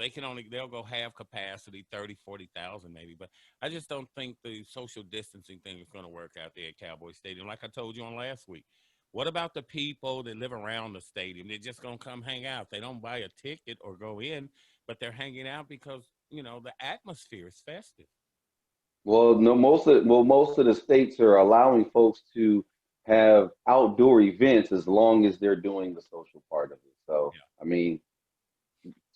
they'll go half capacity, 30, 40,000 maybe. But I just don't think the social distancing thing is going to work out there at Cowboy Stadium. Like I told you on last week, what about the people that live around the stadium? They're just going to come hang out. They don't buy a ticket or go in, but they're hanging out because, you know, the atmosphere is festive. Well, no, most of the states are allowing folks to have outdoor events as long as they're doing the social part of it. So, I mean,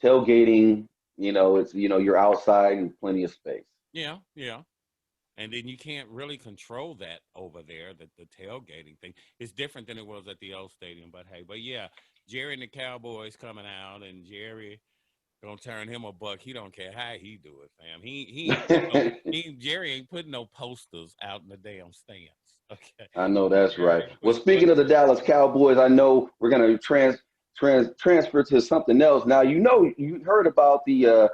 tailgating, you know, it's, you know, you're outside and plenty of space. Yeah. And then you can't really control that over there, the tailgating thing. It's different than it was at the old stadium. But yeah, Jerry and the Cowboys coming out, and Jerry gonna turn him a buck. He don't care how he do it, fam. Jerry ain't putting no posters out in the damn stands. Okay. I know that's right. Well, speaking of the Dallas Cowboys, I know we're gonna transfer to something else. Now, you know, you heard about the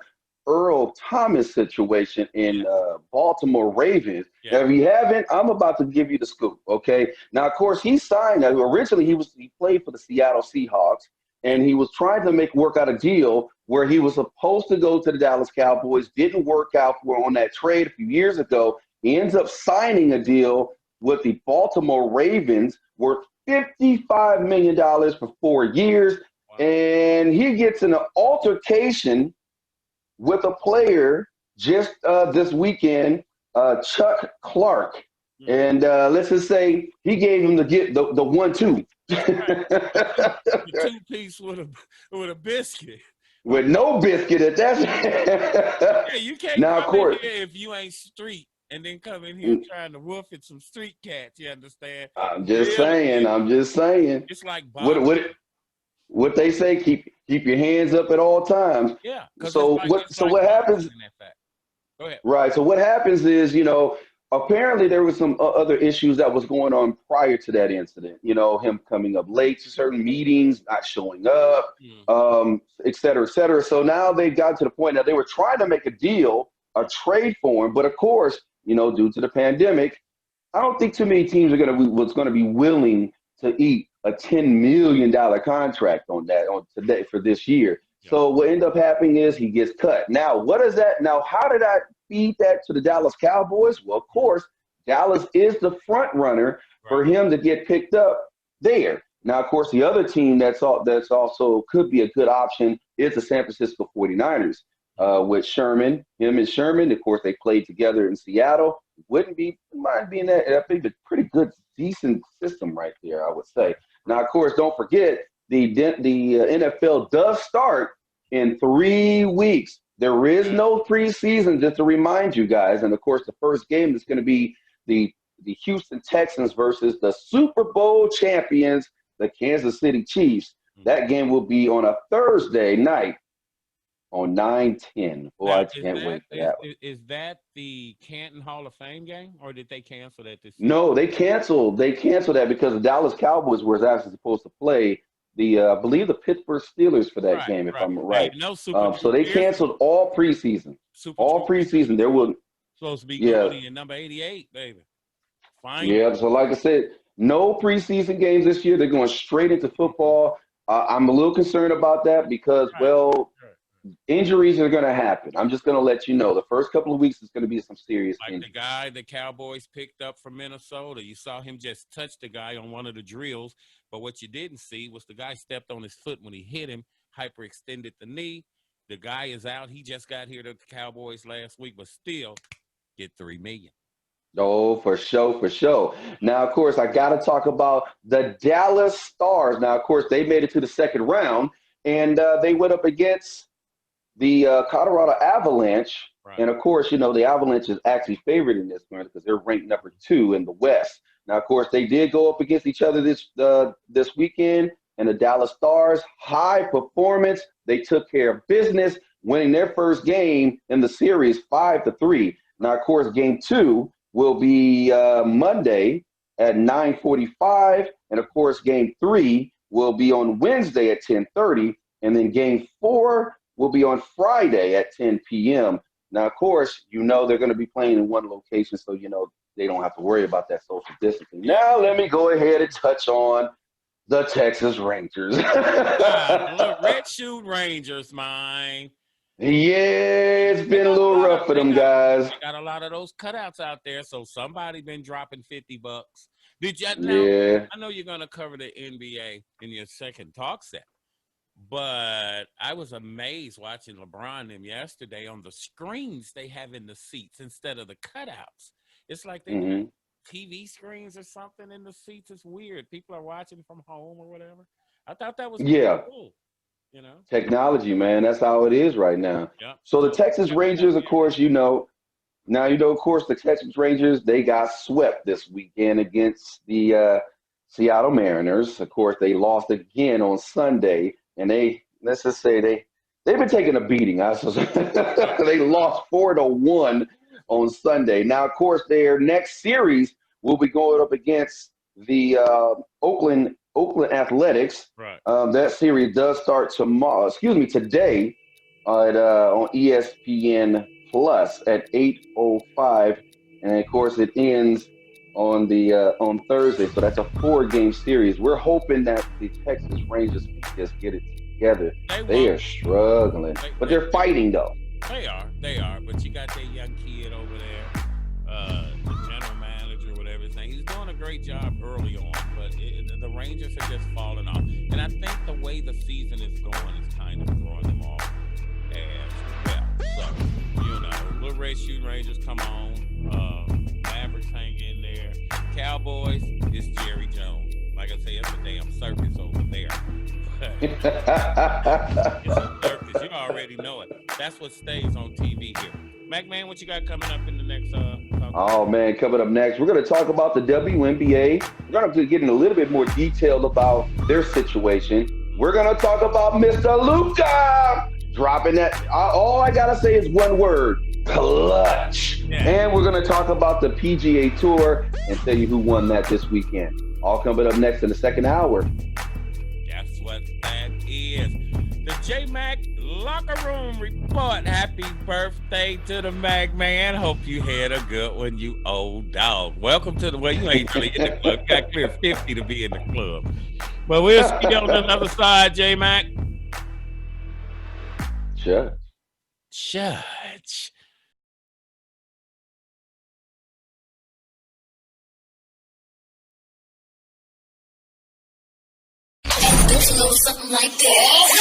Earl Thomas situation in Baltimore Ravens. Yeah. If you haven't, I'm about to give you the scoop. Okay. Now, of course, he signed. Originally, he played for the Seattle Seahawks, and he was trying to work out a deal where he was supposed to go to the Dallas Cowboys. Didn't work out on that trade a few years ago. He ends up signing a deal with the Baltimore Ravens worth $55 million for 4 years. Wow. And he gets in an altercation with a player just this weekend, Chuck Clark. And let's just say he gave him the 1-2. The two-piece with a biscuit. With no biscuit at that. Yeah, you can't now, come of course, in here if you ain't street and then come in here trying to woof at some street cats, you understand? I'm just saying. It's like Bob. What they say, keep your hands up at all times. Yeah. So what happens? Go ahead. Right. So what happens is, you know, apparently there was some other issues that was going on prior to that incident. You know, him coming up late to certain meetings, not showing up, et cetera, et cetera. So now they got to the point that they were trying to make a deal, a trade for him. But of course, you know, due to the pandemic, I don't think too many teams are going to be willing to eat a $10 million contract on today for this year. Yeah. So what ended up happening is he gets cut. Now, what is that? Now, how did I feed that to the Dallas Cowboys? Well, of course, Dallas is the front runner for him to get picked up there. Now, of course, the other team that's also could be a good option is the San Francisco 49ers with Sherman. Him and Sherman, of course, they played together in Seattle. Wouldn't mind being that. I think a pretty good, decent system right there, I would say. Now, of course, don't forget the NFL does start in 3 weeks. There is no preseason, just to remind you guys. And of course, the first game is going to be the Houston Texans versus the Super Bowl champions, the Kansas City Chiefs. That game will be on a Thursday night on 9/10. Boy, I can't wait for that one. Is that the Canton Hall of Fame game, or did they cancel that this season? No, they canceled. They canceled that because the Dallas Cowboys were actually supposed to play I believe the Pittsburgh Steelers for that game, if I'm right. Hey, no Super So they canceled all preseason. All preseason. There will supposed to be Goody and number 88, baby. Fine. Yeah, so like I said, no preseason games this year. They're going straight into football. I'm a little concerned about that because, injuries are going to happen. I'm just going to let you know. The first couple of weeks is going to be some serious injuries. The guy the Cowboys picked up from Minnesota, you saw him just touch the guy on one of the drills, but what you didn't see was the guy stepped on his foot when he hit him, hyperextended the knee. The guy is out. He just got here to the Cowboys last week, but still get $3 million. Oh, for sure, for sure. Now, of course, I got to talk about the Dallas Stars. Now, of course, they made it to the second round, and they went up against the Colorado Avalanche. Right. And, of course, the Avalanche is actually favored in this one because they're ranked number 2 in the West. Now, of course, they did go up against each other this weekend, and the Dallas Stars, high performance. They took care of business, winning their first game in the series 5-3. Now, of course, game 2 will be Monday at 9:45, and, of course, game 3 will be on Wednesday at 10:30, and then game 4 will be on Friday at 10 p.m. Now, of course, they're going to be playing in one location, so, they don't have to worry about that social distancing. Now, let me go ahead and touch on the Texas Rangers. Look, Red Shoe Rangers, man. Yeah, it's been a little rough for them guys. They got a lot of those cutouts out there, so somebody been dropping $50. Did you? Yeah. I know you're going to cover the NBA in your second talk set. But I was amazed watching LeBron and them yesterday on the screens they have in the seats instead of the cutouts. It's like they have TV screens or something in the seats. It's weird. People are watching from home or whatever. I thought that was cool. Technology, man. That's how it is right now. Yep. So the Texas Rangers, of course, of course, the Texas Rangers, they got swept this weekend against the Seattle Mariners. Of course, they lost again on Sunday. And let's just say they've been taking a beating. They lost 4-1 on Sunday. Now, of course, their next series will be going up against the Oakland Athletics. Right. That series does start today on ESPN Plus at 8:05, and of course it ends on Thursday. So that's a 4-game series. We're hoping that the Texas Rangers can just get it together. They are struggling, but they're fighting though. They are. But you got that young kid over there, the general manager, whatever his name. He's doing a great job early on, but the Rangers are just falling off. And I think the way the season is going is kind of throwing them off as well. So, little Red Shoe Rangers, come on. Mavericks hang in there. Cowboys, it's Jerry Jones. Like I say, it's a damn circus over there. It's a circus. You already know it. That's what stays on TV here. Mac Man, what you got coming up in the next Oh man, coming up next, we're going to talk about the WNBA. We're going to get in a little bit more detail about their situation. We're going to talk about Mr. Luka dropping that. All I got to say is one word: clutch. Yeah. And we're going to talk about the PGA Tour and tell you who won that this weekend. All coming up next in the second hour. That's what that is. The JMAC Locker Room Report. Happy birthday to the Mac Man. Hope you had a good one, you old dog. Welcome to you ain't really in the club. You got clear 50 to be in the club. But we'll see you on the other side, JMac. Judge. Something like that.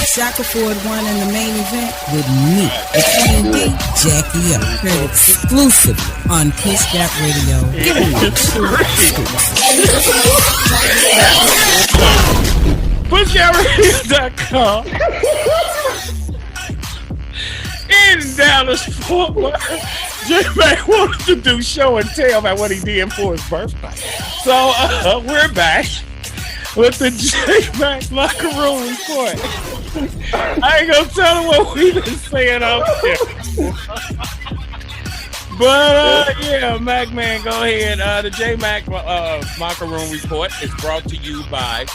Shackleford won in the main event with me, the D, Jackie Up. Heard exclusively on Push Gap Radio. Give me PushGapRadio.com. J-Mac wanted to do show and tell about what he did for his birthday. So we're back with the J-Mac locker room report. I ain't gonna tell him what we been saying out there. But yeah, Mac man, go ahead. The J-Mac locker room report is brought to you by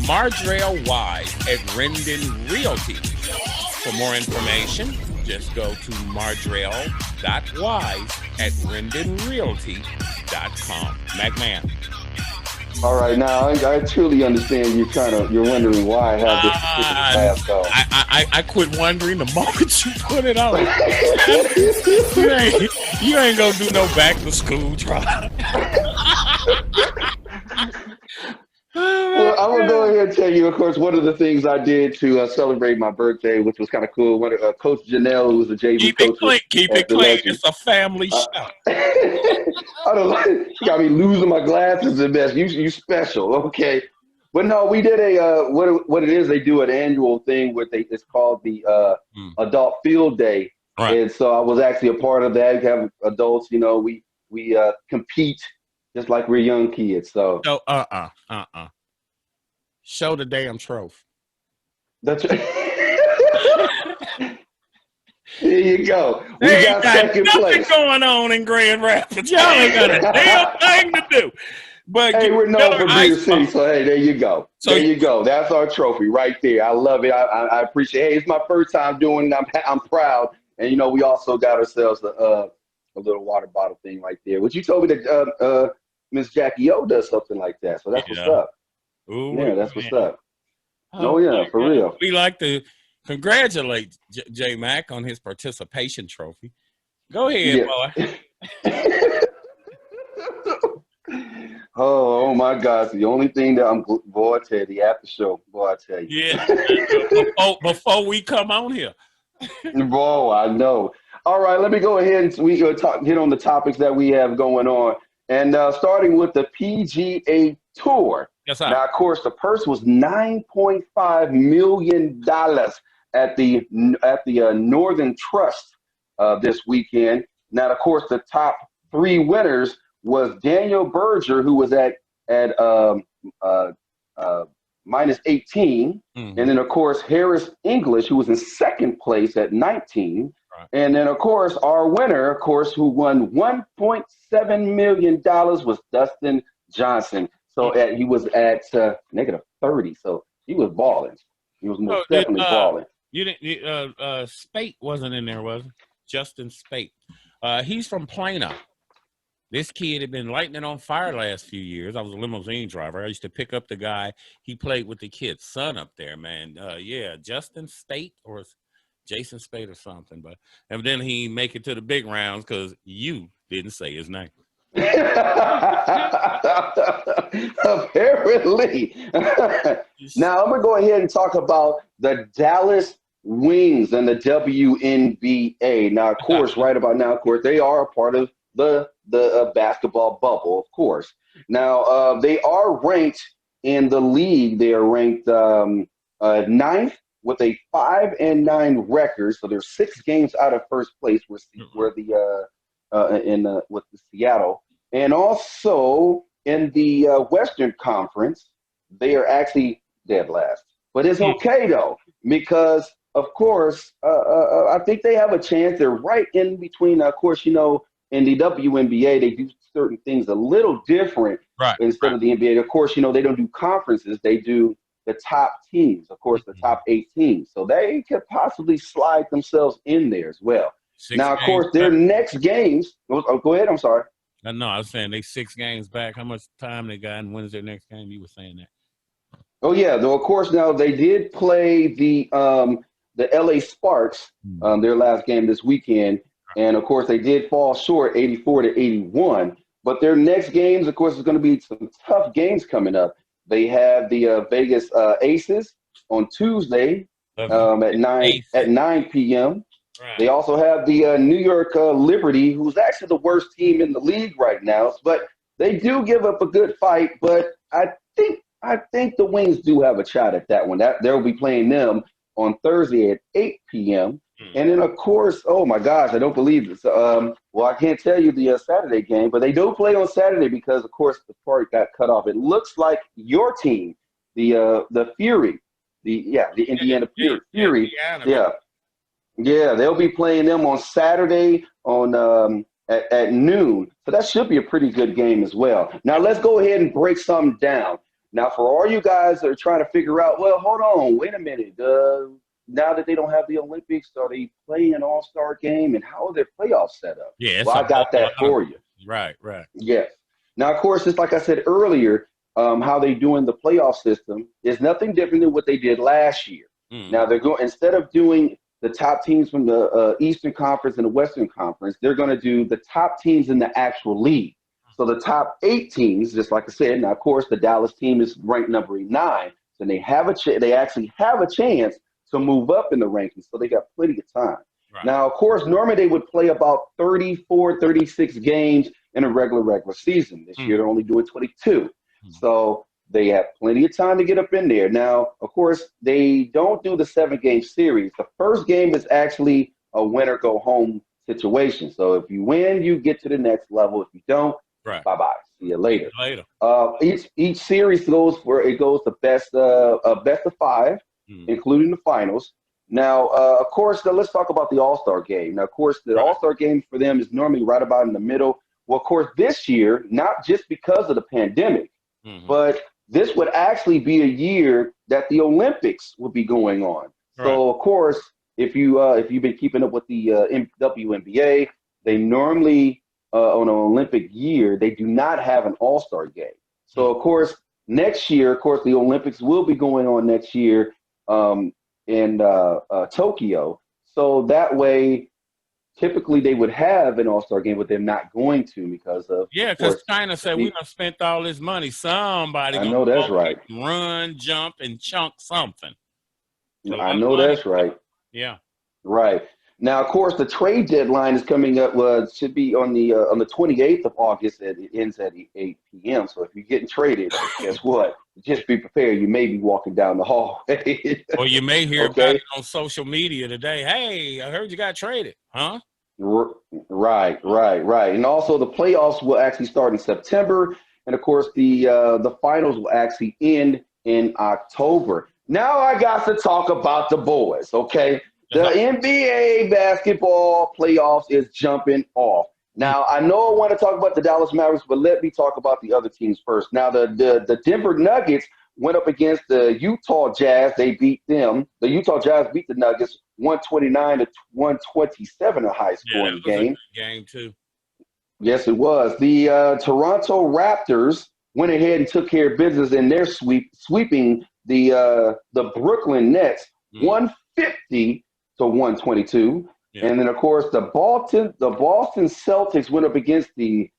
Mardrell Wise at Rendon Realty. For more information, just go to mardrell.wise at rendonrealty.com. Mac man. All right, now I truly understand you're wondering why I have this mask on. I quit wondering the moment you put it on. you ain't gonna do no back to school trial. Well, I'm gonna go ahead and tell you, of course, one of the things I did to celebrate my birthday, which was kind of cool. Coach Janelle, who was the JV coach, keep it clean. It's a family show. I don't like. You got me losing my glasses and mess. You special, okay? But no, we did a what it is. They do an annual thing where it's called the Adult Field Day, right. And so I was actually a part of that. We have adults, we compete just like we're young kids. So show the damn trophy. That's right. There you go. We got second place. Going on in Grand Rapids. Y'all ain't got a damn thing to do. But hey, we're known for being city, so hey, there you go. So there you go. That's our trophy right there. I love it. I appreciate it. Hey, it's my first time doing it. I'm proud. And we also got ourselves a little water bottle thing right there. Which you told me that Miss Jackie O does something like that. So that's what's up. Ooh, yeah, that's what's up. Oh yeah, for real. We like to congratulate J-Mac on his participation trophy. Go ahead, boy. Oh my gosh. The only thing that boy, I tell you, the after show, boy, I tell you. Yeah. before we come on here. Boy, I know. All right, let me go ahead and we hit on the topics that we have going on. And starting with the PGA Tour. Yes, sir. Now, of course, the purse was $9.5 million at the Northern Trust this weekend. Now, of course, the top three winners was Daniel Berger, who was at minus 18, and then of course Harris English, who was in second place at 19, and then of course our winner, of course, who won $1.7 million was Dustin Johnson. So he was at negative 30, so he was balling. He was most definitely balling. You didn't. Spate wasn't in there, was it? Justin Spate. He's from Plano. This kid had been lighting it on fire last few years. I was a limousine driver. I used to pick up the guy. He played with the kid's son up there, man. Yeah, Justin Spate or Jason Spate or something. But evidently he make it to the big rounds because you didn't say his name. Apparently. Now I'm going to go ahead and talk about the Dallas Wings and the WNBA. Now, of course, right about now, of course, they are a part of the basketball bubble, of course. Now, they are ranked in the league. They are ranked ninth with a 5-9 record. So they're 6 games out of first place with the Seattle. And also in the Western Conference, they are actually dead last. But it's okay, though, because, of course, I think they have a chance. They're right in between, of course, in the WNBA, they do certain things a little different instead of the NBA. Of course, they don't do conferences. They do the top teams, of course, the top 8 teams. So they could possibly slide themselves in there as well. Now, of course, their next games – go ahead. I'm sorry. No, I was saying they 6 games back. How much time they got and when is their next game? You were saying that. Oh, yeah. Though, of course, now they did play the LA Sparks, their last game this weekend. And, of course, they did fall short 84-81. But their next games, of course, is going to be some tough games coming up. They have the Vegas Aces on Tuesday at 9 p.m. Right. They also have the New York Liberty, who's actually the worst team in the league right now. But they do give up a good fight. But I think the Wings do have a shot at that one. They'll be playing them on Thursday at 8 p.m. And then, of course, oh my gosh, I don't believe this. Well, I can't tell you the Saturday game, but they do play on Saturday because, of course, the part got cut off. It looks like your team, the Fury, the Indiana Fury, yeah, they'll be playing them on Saturday on at noon. So that should be a pretty good game as well. Now let's go ahead and break something down. Now, for all you guys that are trying to figure out, well, hold on, wait a minute. Now that they don't have the Olympics, are they playing an all-star game, and how are their playoffs set up? Yeah, well, I got that for you. Right. Yes. Now, of course, just like I said earlier, how they doing the playoff system is nothing different than what they did last year. Now they're going, instead of doing the top teams from the Eastern Conference and the Western Conference, they're going to do the top teams in the actual league. So the top 8 teams, just like I said, now of course the Dallas team is ranked number 9, so they have they actually have a chance to move up in the rankings, so they got plenty of time. Right. Now, of course, normally they would play about 34, 36 games in a regular season. This year they're only doing 22. So they have plenty of time to get up in there. Now, of course, they don't do the 7-game series. The first game is actually a win-or-go-home situation. So if you win, you get to the next level. If you don't, bye-bye. See you later. Each series goes the best of 5, including the finals. Now, of course, let's talk about the All-Star game. Now, of course, the All-Star game for them is normally right about in the middle. Well, of course, this year, not just because of the pandemic, but this would actually be a year that the Olympics would be going on. So, of course, if you've been keeping up with the WNBA, they normally on an Olympic year they do not have an All-Star game. So, of course, next year, of course, the Olympics will be going on next year in Tokyo. So that way, typically they would have an All-Star game, but they're not going to because of because China said we done spent all this money. Somebody I know that's right. Run, jump, and chunk something. So I know that's right. Yeah. Right. Now, of course, the trade deadline is coming up. Should be on the 28th of August. It ends at 8 p.m. So if you're getting traded, guess what? Just be prepared. You may be walking down the hallway. Or you may hear about it on social media today. Hey, I heard you got traded, huh? Right. And also the playoffs will actually start in September. And, of course, the finals will actually end in October. Now I got to talk about the boys, okay? The NBA basketball playoffs is jumping off. Now, I know I want to talk about the Dallas Mavericks, but let me talk about the other teams first. Now, the Denver Nuggets went up against the Utah Jazz. They beat them. The Utah Jazz beat the Nuggets 129 to 127, a high-scoring game. Game too. Yes, it was. The Toronto Raptors went ahead and took care of business in their sweeping the Brooklyn Nets 150 to 122. Yeah. And then, of course, the Boston Celtics went up against the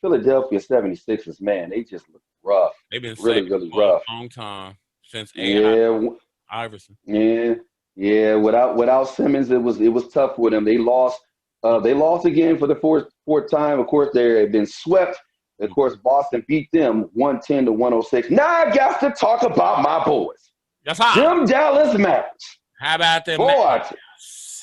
Philadelphia 76ers. Man, they just look rough. They've been really rough. A long time since Iverson. Yeah. Without Simmons, it was tough with them. They lost again for the fourth time. Of course, they had been swept. Of course, Boston beat them 110 to 106. Now I got to talk about my boys. Them Dallas Mavericks. How about them?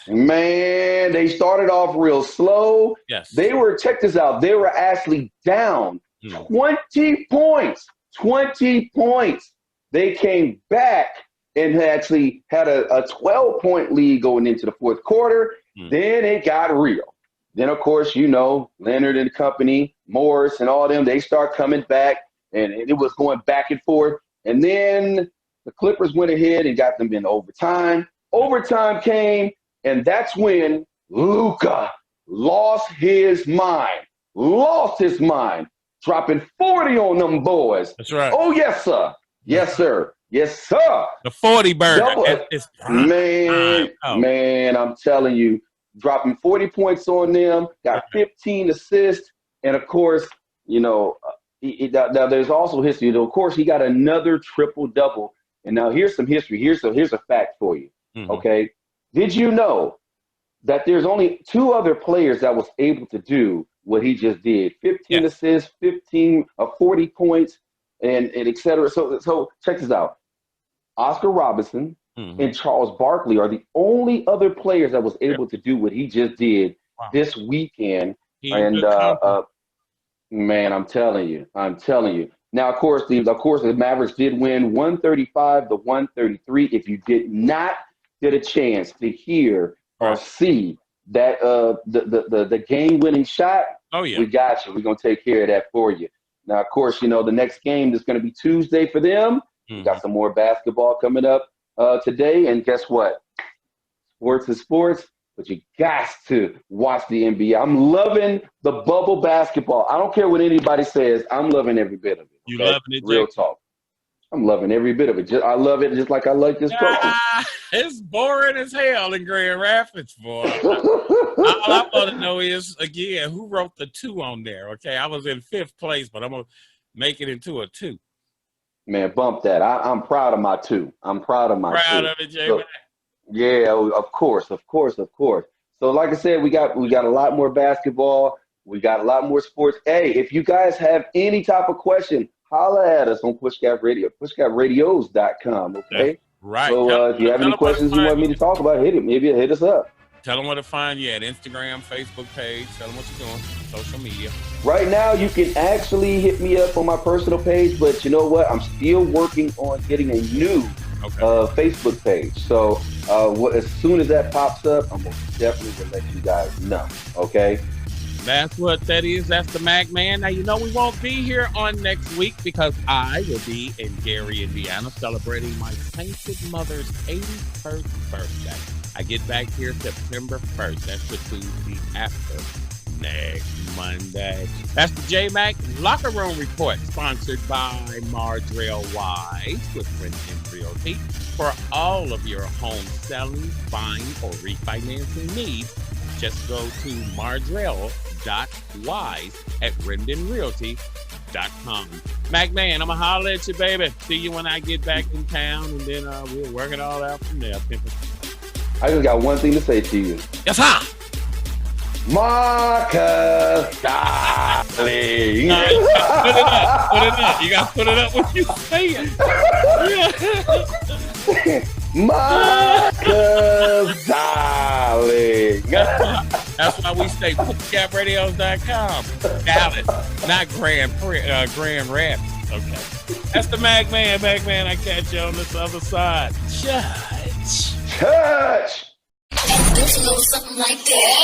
Man, they started off real slow. Yes. Check this out. They were actually down 20 points. 20 points. They came back and actually had a 12-point lead going into the fourth quarter. Then it got real. Then, of course, Leonard and company, Morris and all them, they start coming back, and it was going back and forth. And then the Clippers went ahead and got them in overtime. Overtime came, and that's when Luka lost his mind, dropping 40 on them boys. That's right. Oh, yes, sir. Yes, sir. Yes, sir. The 40 burger. Man, I'm telling you, dropping 40 points on them, got 15 assists, and, of course, now there's also history. Of course, he got another triple-double. And now here's some history. Here's a fact for you, okay? Did you know that there's only 2 other players that was able to do what he just did? 15 assists, 40 points, and et cetera. So check this out. Oscar Robertson and Charles Barkley are the only other players that was able to do what he just did this weekend. And man, I'm telling you. Now, of course, the Mavericks did win 135-133. If you did not get a chance to hear or see that the game-winning shot, we got you. We're gonna take care of that for you. Now, of course, the next game is going to be Tuesday for them. We got some more basketball coming up today, and guess what? Sports is sports, but you got to watch the NBA. I'm loving the bubble basketball. I don't care what anybody says. I'm loving every bit of it. You loving it, Real talk. I'm loving every bit of it. I love it just like I like this program. It's boring as hell in Grand Rapids, boy. All I want to know is, again, who wrote the 2 on there? Okay, I was in 5th place, but I'm going to make it into a 2. Man, bump that. I'm proud of my 2. I'm proud of my 2. Proud of it, JMAC. Yeah, of course. So like I said, we got a lot more basketball. We got a lot more sports. Hey, if you guys have any type of question, holla at us on PushGap Radio, pushgapradios.com, okay? Right. So if you have any questions you want me to talk about, hit us up. Tell them where to find you at Instagram, Facebook page. Tell them what you're doing, social media. Right now, you can actually hit me up on my personal page, but you know what? I'm still working on getting a new Facebook page. So as soon as that pops up, I'm definitely going to let you guys know, okay? That's what that is. That's the Mac Man. Now, we won't be here on next week because I will be in Gary, Indiana, celebrating my sainted mother's 81st birthday. I get back here September 1st. That's the Tuesday after next Monday. That's the JMAC Locker Room Report, sponsored by Mardrell Wise with Renton Realty. For all of your home selling, buying, or refinancing needs, just go to Mardrell.wise at RendonRealty.com. MacMan, I'm going to holler at you, baby. See you when I get back in town, and then we'll work it all out from there. I just got one thing to say to you. Yes, sir. Marcus, darling. Put it up. You got to put it up when you say it. Marcus, darling. That's why we stay PushGapRadios.com. Dallas, not Grand Rapids. Okay. That's the Mac Man. I catch you on this other side. Church. Don't you know something like that?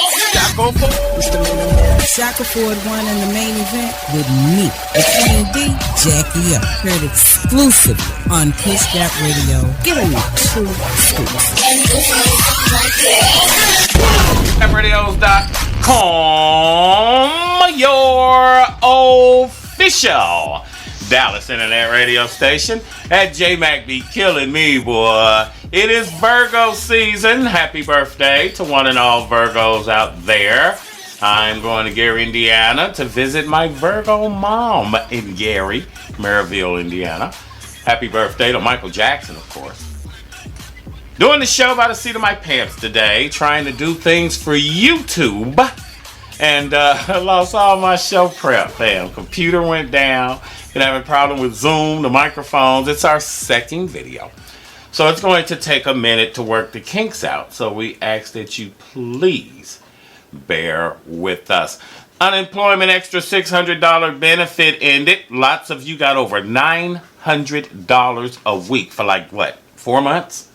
Shaka Ford won in the main event with me, D, Jackie Up. Heard exclusively on PushGap Radio. Giving you 2 scoops. And don't you know something like that? PushGapRadios.com, your official Dallas Internet radio station. That JMAC be killing me, boy. It is Virgo season. Happy birthday to one and all Virgos out there. I'm going to Gary, Indiana to visit my Virgo mom in Gary, Maryville, Indiana. Happy birthday to Michael Jackson, of course. Doing the show by the seat of my pants today, trying to do things for YouTube. And I lost all my show prep, fam. Computer went down. Been having a problem with Zoom, the microphones. It's our second video. So it's going to take a minute to work the kinks out. So we ask that you please bear with us. Unemployment extra $600 benefit ended. Lots of you got over $900 a week for 4 months?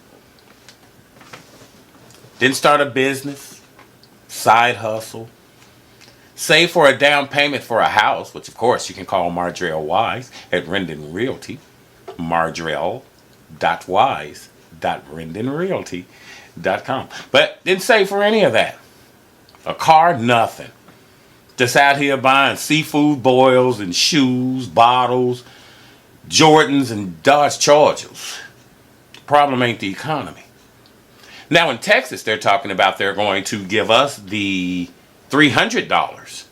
Didn't start a business, side hustle, save for a down payment for a house, which of course you can call Mardrell Wise at Rendon Realty, Mardrell.wise.rendonrealty.com. But didn't save for any of that. A car, nothing. Just out here buying seafood boils and shoes, bottles, Jordans and Dodge Chargers. The problem ain't the economy. Now in Texas, they're talking about they're going to give us the $300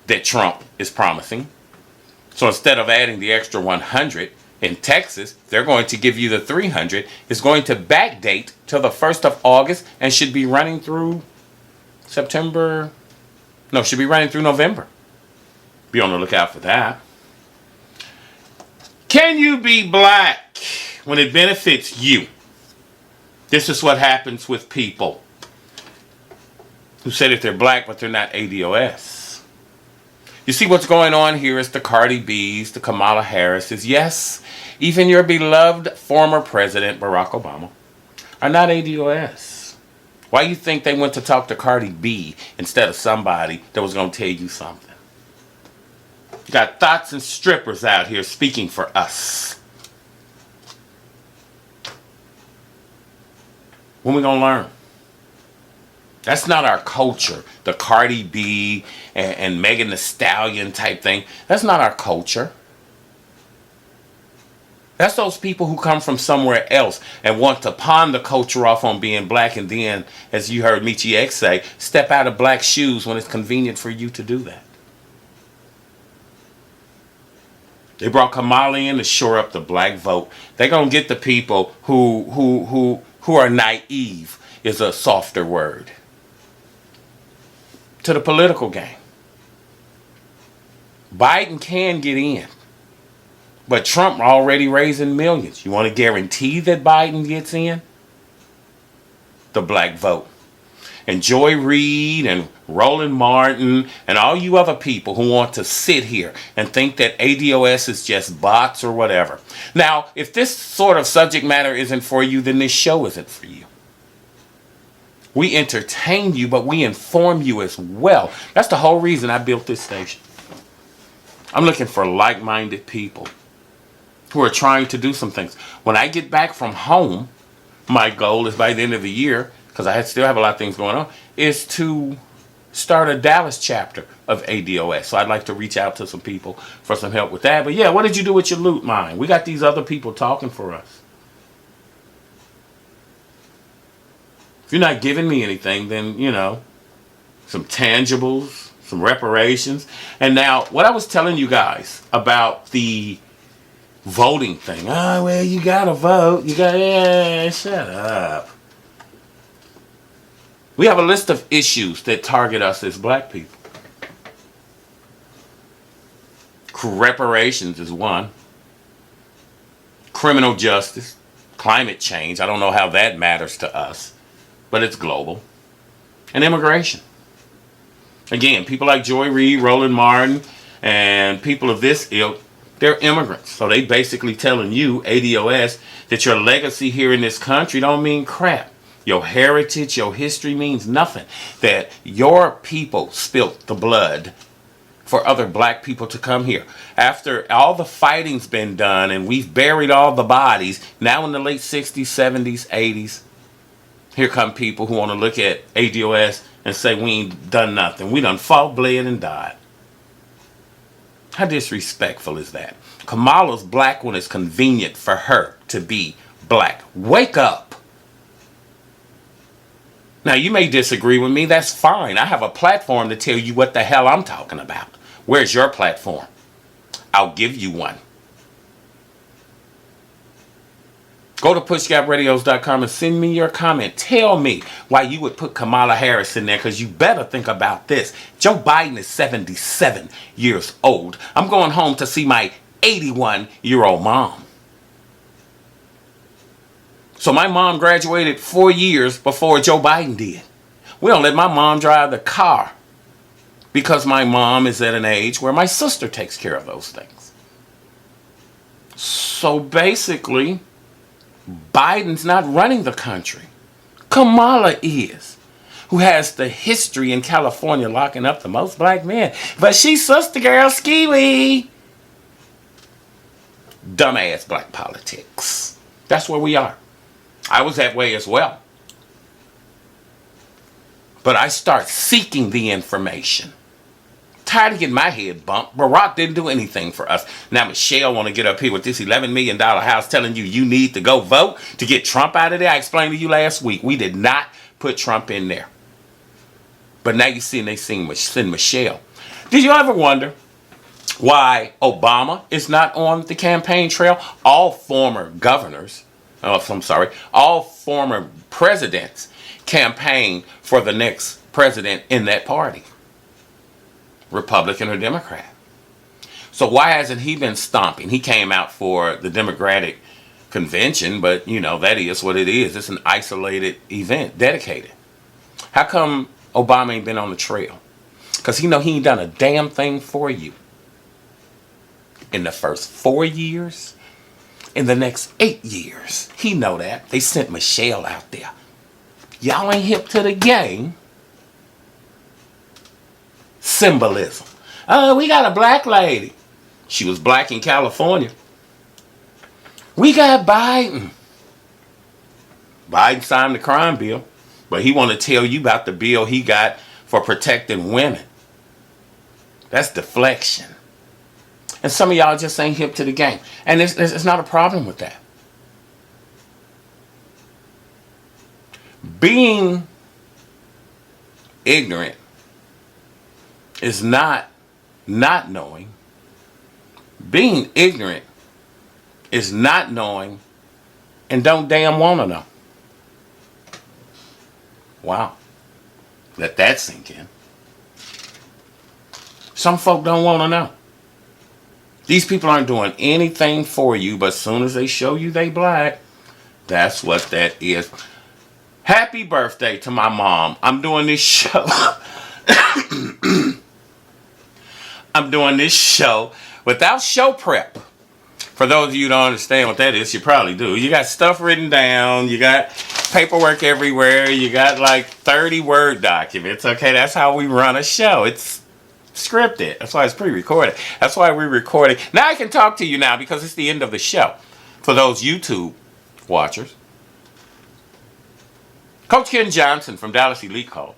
that Trump is promising. So instead of adding the extra $100 in Texas, they're going to give you the $300. It's going to backdate till the 1st of August and should be running through November. Be on the lookout for that. Can you be black when it benefits you? This is what happens with people who say that they're black, but they're not ADOS. You see what's going on here is the Cardi B's, the Kamala Harris's, yes, even your beloved former president, Barack Obama, are not ADOS. Why you think they went to talk to Cardi B instead of somebody that was going to tell you something? You got thoughts and strippers out here speaking for us. When we going to learn? That's not our culture. The Cardi B and Megan Thee Stallion type thing. That's not our culture. That's those people who come from somewhere else and want to pawn the culture off on being black and then, as you heard Michi X say, step out of black shoes when it's convenient for you to do that. They brought Kamala in to shore up the black vote. They're going to get the people who are naive, is a softer word, to the political game. Biden can get in. But Trump already raising millions. You want to guarantee that Biden gets in? The black vote. And Joy Reid and Roland Martin and all you other people who want to sit here and think that ADOS is just bots or whatever. Now, if this sort of subject matter isn't for you, then this show isn't for you. We entertain you, but we inform you as well. That's the whole reason I built this station. I'm looking for like-minded people who are trying to do some things. When I get back from home, my goal is by the end of the year, because I still have a lot of things going on, is to start a Dallas chapter of ADOS. So I'd like to reach out to some people for some help with that. But yeah, what did you do with your loot mine? We got these other people talking for us. If you're not giving me anything, then, you know, some tangibles, some reparations. And now, what I was telling you guys about the voting thing. Oh, well, you gotta vote. Yeah, shut up. We have a list of issues that target us as black people. Reparations is one. Criminal justice. Climate change. I don't know how that matters to us, but it's global. And immigration. Again, people like Joy Reid, Roland Martin, and people of this ilk, they're immigrants. So they basically telling you, ADOS, that your legacy here in this country don't mean crap. Your heritage, your history means nothing. That your people spilt the blood for other black people to come here. After all the fighting's been done and we've buried all the bodies, now in the late 60s, 70s, 80s, here come people who want to look at ADOS and say we ain't done nothing. We done fought, bled, and died. How disrespectful is that? Kamala's black when it's convenient for her to be black. Wake up. Now, you may disagree with me. That's fine. I have a platform to tell you what the hell I'm talking about. Where's your platform? I'll give you one. Go to pushgapradios.com and send me your comment. Tell me why you would put Kamala Harris in there, because you better think about this. Joe Biden is 77 years old. I'm going home to see my 81-year-old mom. So my mom graduated 4 years before Joe Biden did. We don't let my mom drive the car because my mom is at an age where my sister takes care of those things. So basically, Biden's not running the country. Kamala is, who has the history in California locking up the most black men. But she's sister girl skiwi. Dumbass black politics. That's where we are. I was that way as well. But I start seeking the information. Tired of getting my head bumped. Barack didn't do anything for us. Now Michelle want to get up here with this $11 million house telling you need to go vote to get Trump out of there. I explained to you last week. We did not put Trump in there. But now you see they send Michelle. Did you ever wonder why Obama is not on the campaign trail? All former governors, all former presidents campaign for the next president in that party. Republican or Democrat. So why hasn't he been stomping? He came out for the Democratic convention, but that is what it is. It's an isolated event, dedicated. How come Obama ain't been on the trail? Because he ain't done a damn thing for you. In the first 4 years, in the next 8 years, he know that. They sent Michelle out there. Y'all ain't hip to the game. Symbolism. We got a black lady. She was black in California. We got Biden. Biden signed the crime bill, but he want to tell you about the bill he got for protecting women. That's deflection. And some of y'all just ain't hip to the game. And it's not a problem with that. Being ignorant is not knowing. Being ignorant is not knowing and don't damn want to know. Wow. Let that sink in. Some folk don't want to know. These people aren't doing anything for you, but as soon as they show you they black, that's what that is. Happy birthday to my mom. I'm doing this show. I'm doing this show without show prep. For those of you who don't understand what that is, you probably do. You got stuff written down. You got paperwork everywhere. You got like 30 Word documents. Okay, that's how we run a show. It's scripted. That's why it's pre-recorded. That's why we're recording. Now I can talk to you now because it's the end of the show. For those YouTube watchers. Coach Ken Johnson from Dallas Elite called.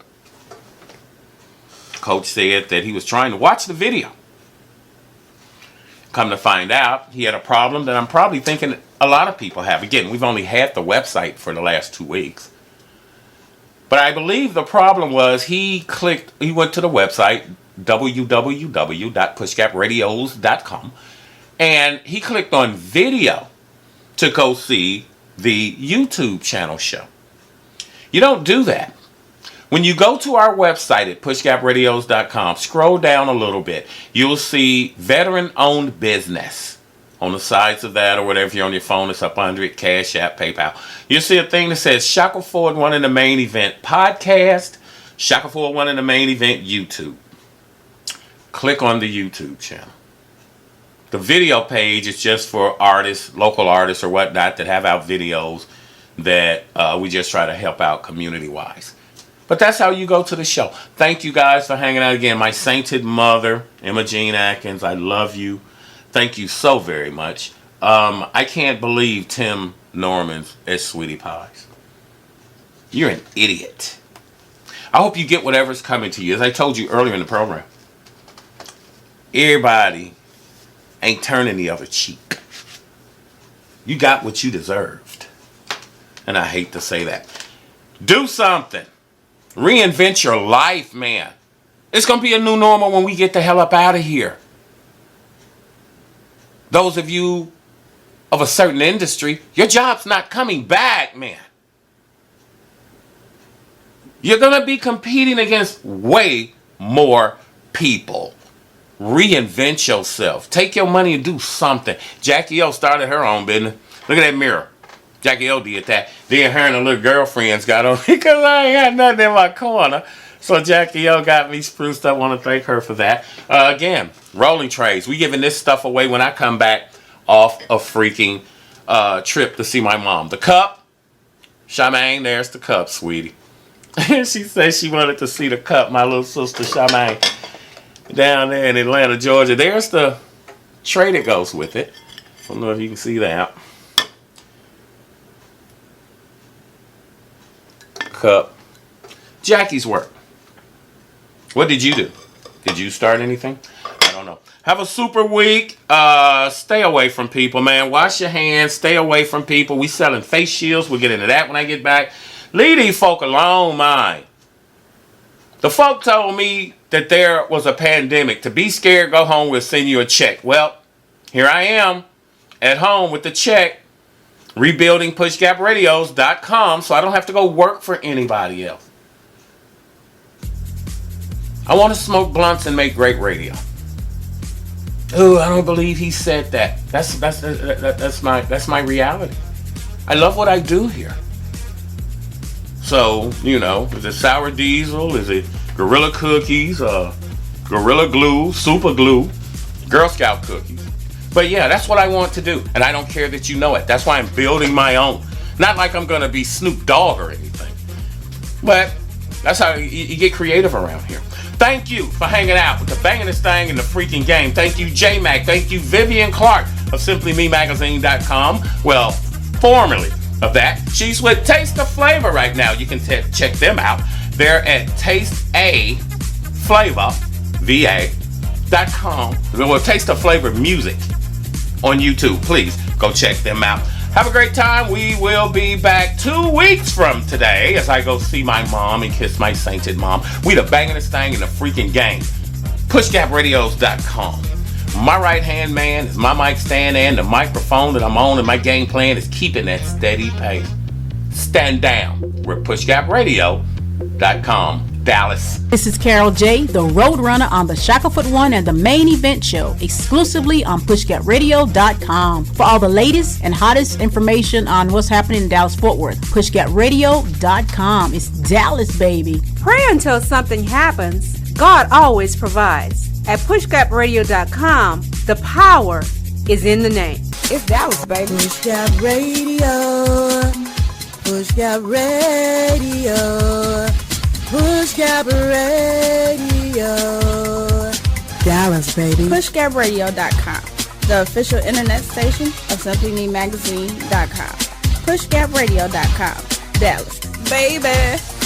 Coach said that he was trying to watch the video. Come to find out, he had a problem that I'm probably thinking a lot of people have. Again, we've only had the website for the last 2 weeks. But I believe the problem was he went to the website, www.pushgapradios.com, and he clicked on video to go see the YouTube channel show. You don't do that. When you go to our website at pushgapradios.com, scroll down a little bit. You'll see veteran-owned business. On the sides of that or whatever, if you're on your phone, it's up under it, Cash App, PayPal. You'll see a thing that says Shaka Ford One in the Main Event podcast, Shaka Ford One in the Main Event YouTube. Click on the YouTube channel. The video page is just for artists, local artists or whatnot that have out videos that we just try to help out community-wise. But that's how you go to the show. Thank you guys for hanging out again. My sainted mother, Emma Jean Atkins, I love you. Thank you so very much. I can't believe Tim Norman's at Sweetie Pies. You're an idiot. I hope you get whatever's coming to you. As I told you earlier in the program, everybody ain't turning the other cheek. You got what you deserved. And I hate to say that. Do something. Reinvent your life, man. It's going to be a new normal when we get the hell up out of here. Those of you of a certain industry, your job's not coming back, man. You're going to be competing against way more people. Reinvent yourself. Take your money and do something. Jackie O started her own business. Look at that mirror. Jackie O did that. Then her and her little girlfriends got on because I ain't got nothing in my corner. So Jackie O got me spruced up. I want to thank her for that. Again, rolling trays. We giving this stuff away when I come back off a freaking trip to see my mom. The cup. Charmaine, there's the cup, sweetie. She said she wanted to see the cup, my little sister Charmaine. Down there in Atlanta, Georgia. There's the tray that goes with it. I don't know if you can see that. Cup. Jackie's work. What did you do? Did you start anything? I don't know. Have a super week. Stay away from people, man. Wash your hands. Stay away from people. We selling face shields. We'll get into that when I get back. Leave these folk alone, man. The folk told me that there was a pandemic. To be scared, go home. We'll send you a check. Well, here I am at home with the check. Rebuilding pushgapradios.com so I don't have to go work for anybody else. I want to smoke blunts and make great radio. Oh, I don't believe he said that. That's my reality. I love what I do here. So, is it sour diesel? Is it Gorilla Cookies? Gorilla Glue? Super Glue? Girl Scout cookies? But yeah, that's what I want to do. And I don't care that you know it. That's why I'm building my own. Not like I'm going to be Snoop Dogg or anything. But that's how you get creative around here. Thank you for hanging out with the bangingest thing in the freaking game. Thank you, JMAC. Thank you, Vivian Clark of SimplyMeMagazine.com. Well, formerly of that. She's with Taste of Flavor right now. You can check them out. They're at TasteAFlavor.com. Well, Taste of Flavor Music on YouTube. Please go check them out. Have a great time. We will be back 2 weeks from today as I go see my mom and kiss my sainted mom. We the bangingest thing in the freaking game. PushGapRadios.com. My right-hand man is my mic stand and the microphone that I'm on, and my game plan is keeping that steady pace. Stand down. We're PushGapRadio.com. Dallas. This is Carol J., the Roadrunner on the Shackelford One and the Main Event Show, exclusively on PushGapRadio.com. For all the latest and hottest information on what's happening in Dallas-Fort Worth, PushGapRadio.com. It's Dallas, baby. Pray until something happens. God always provides. At PushGapRadio.com, the power is in the name. It's Dallas, baby. Push Gap Radio. Push Gap Radio. Push Gap Radio. Dallas, baby. PushGapRadio.com, the official internet station of SimplyMeMagazine.com. PushGapRadio.com, Dallas, baby.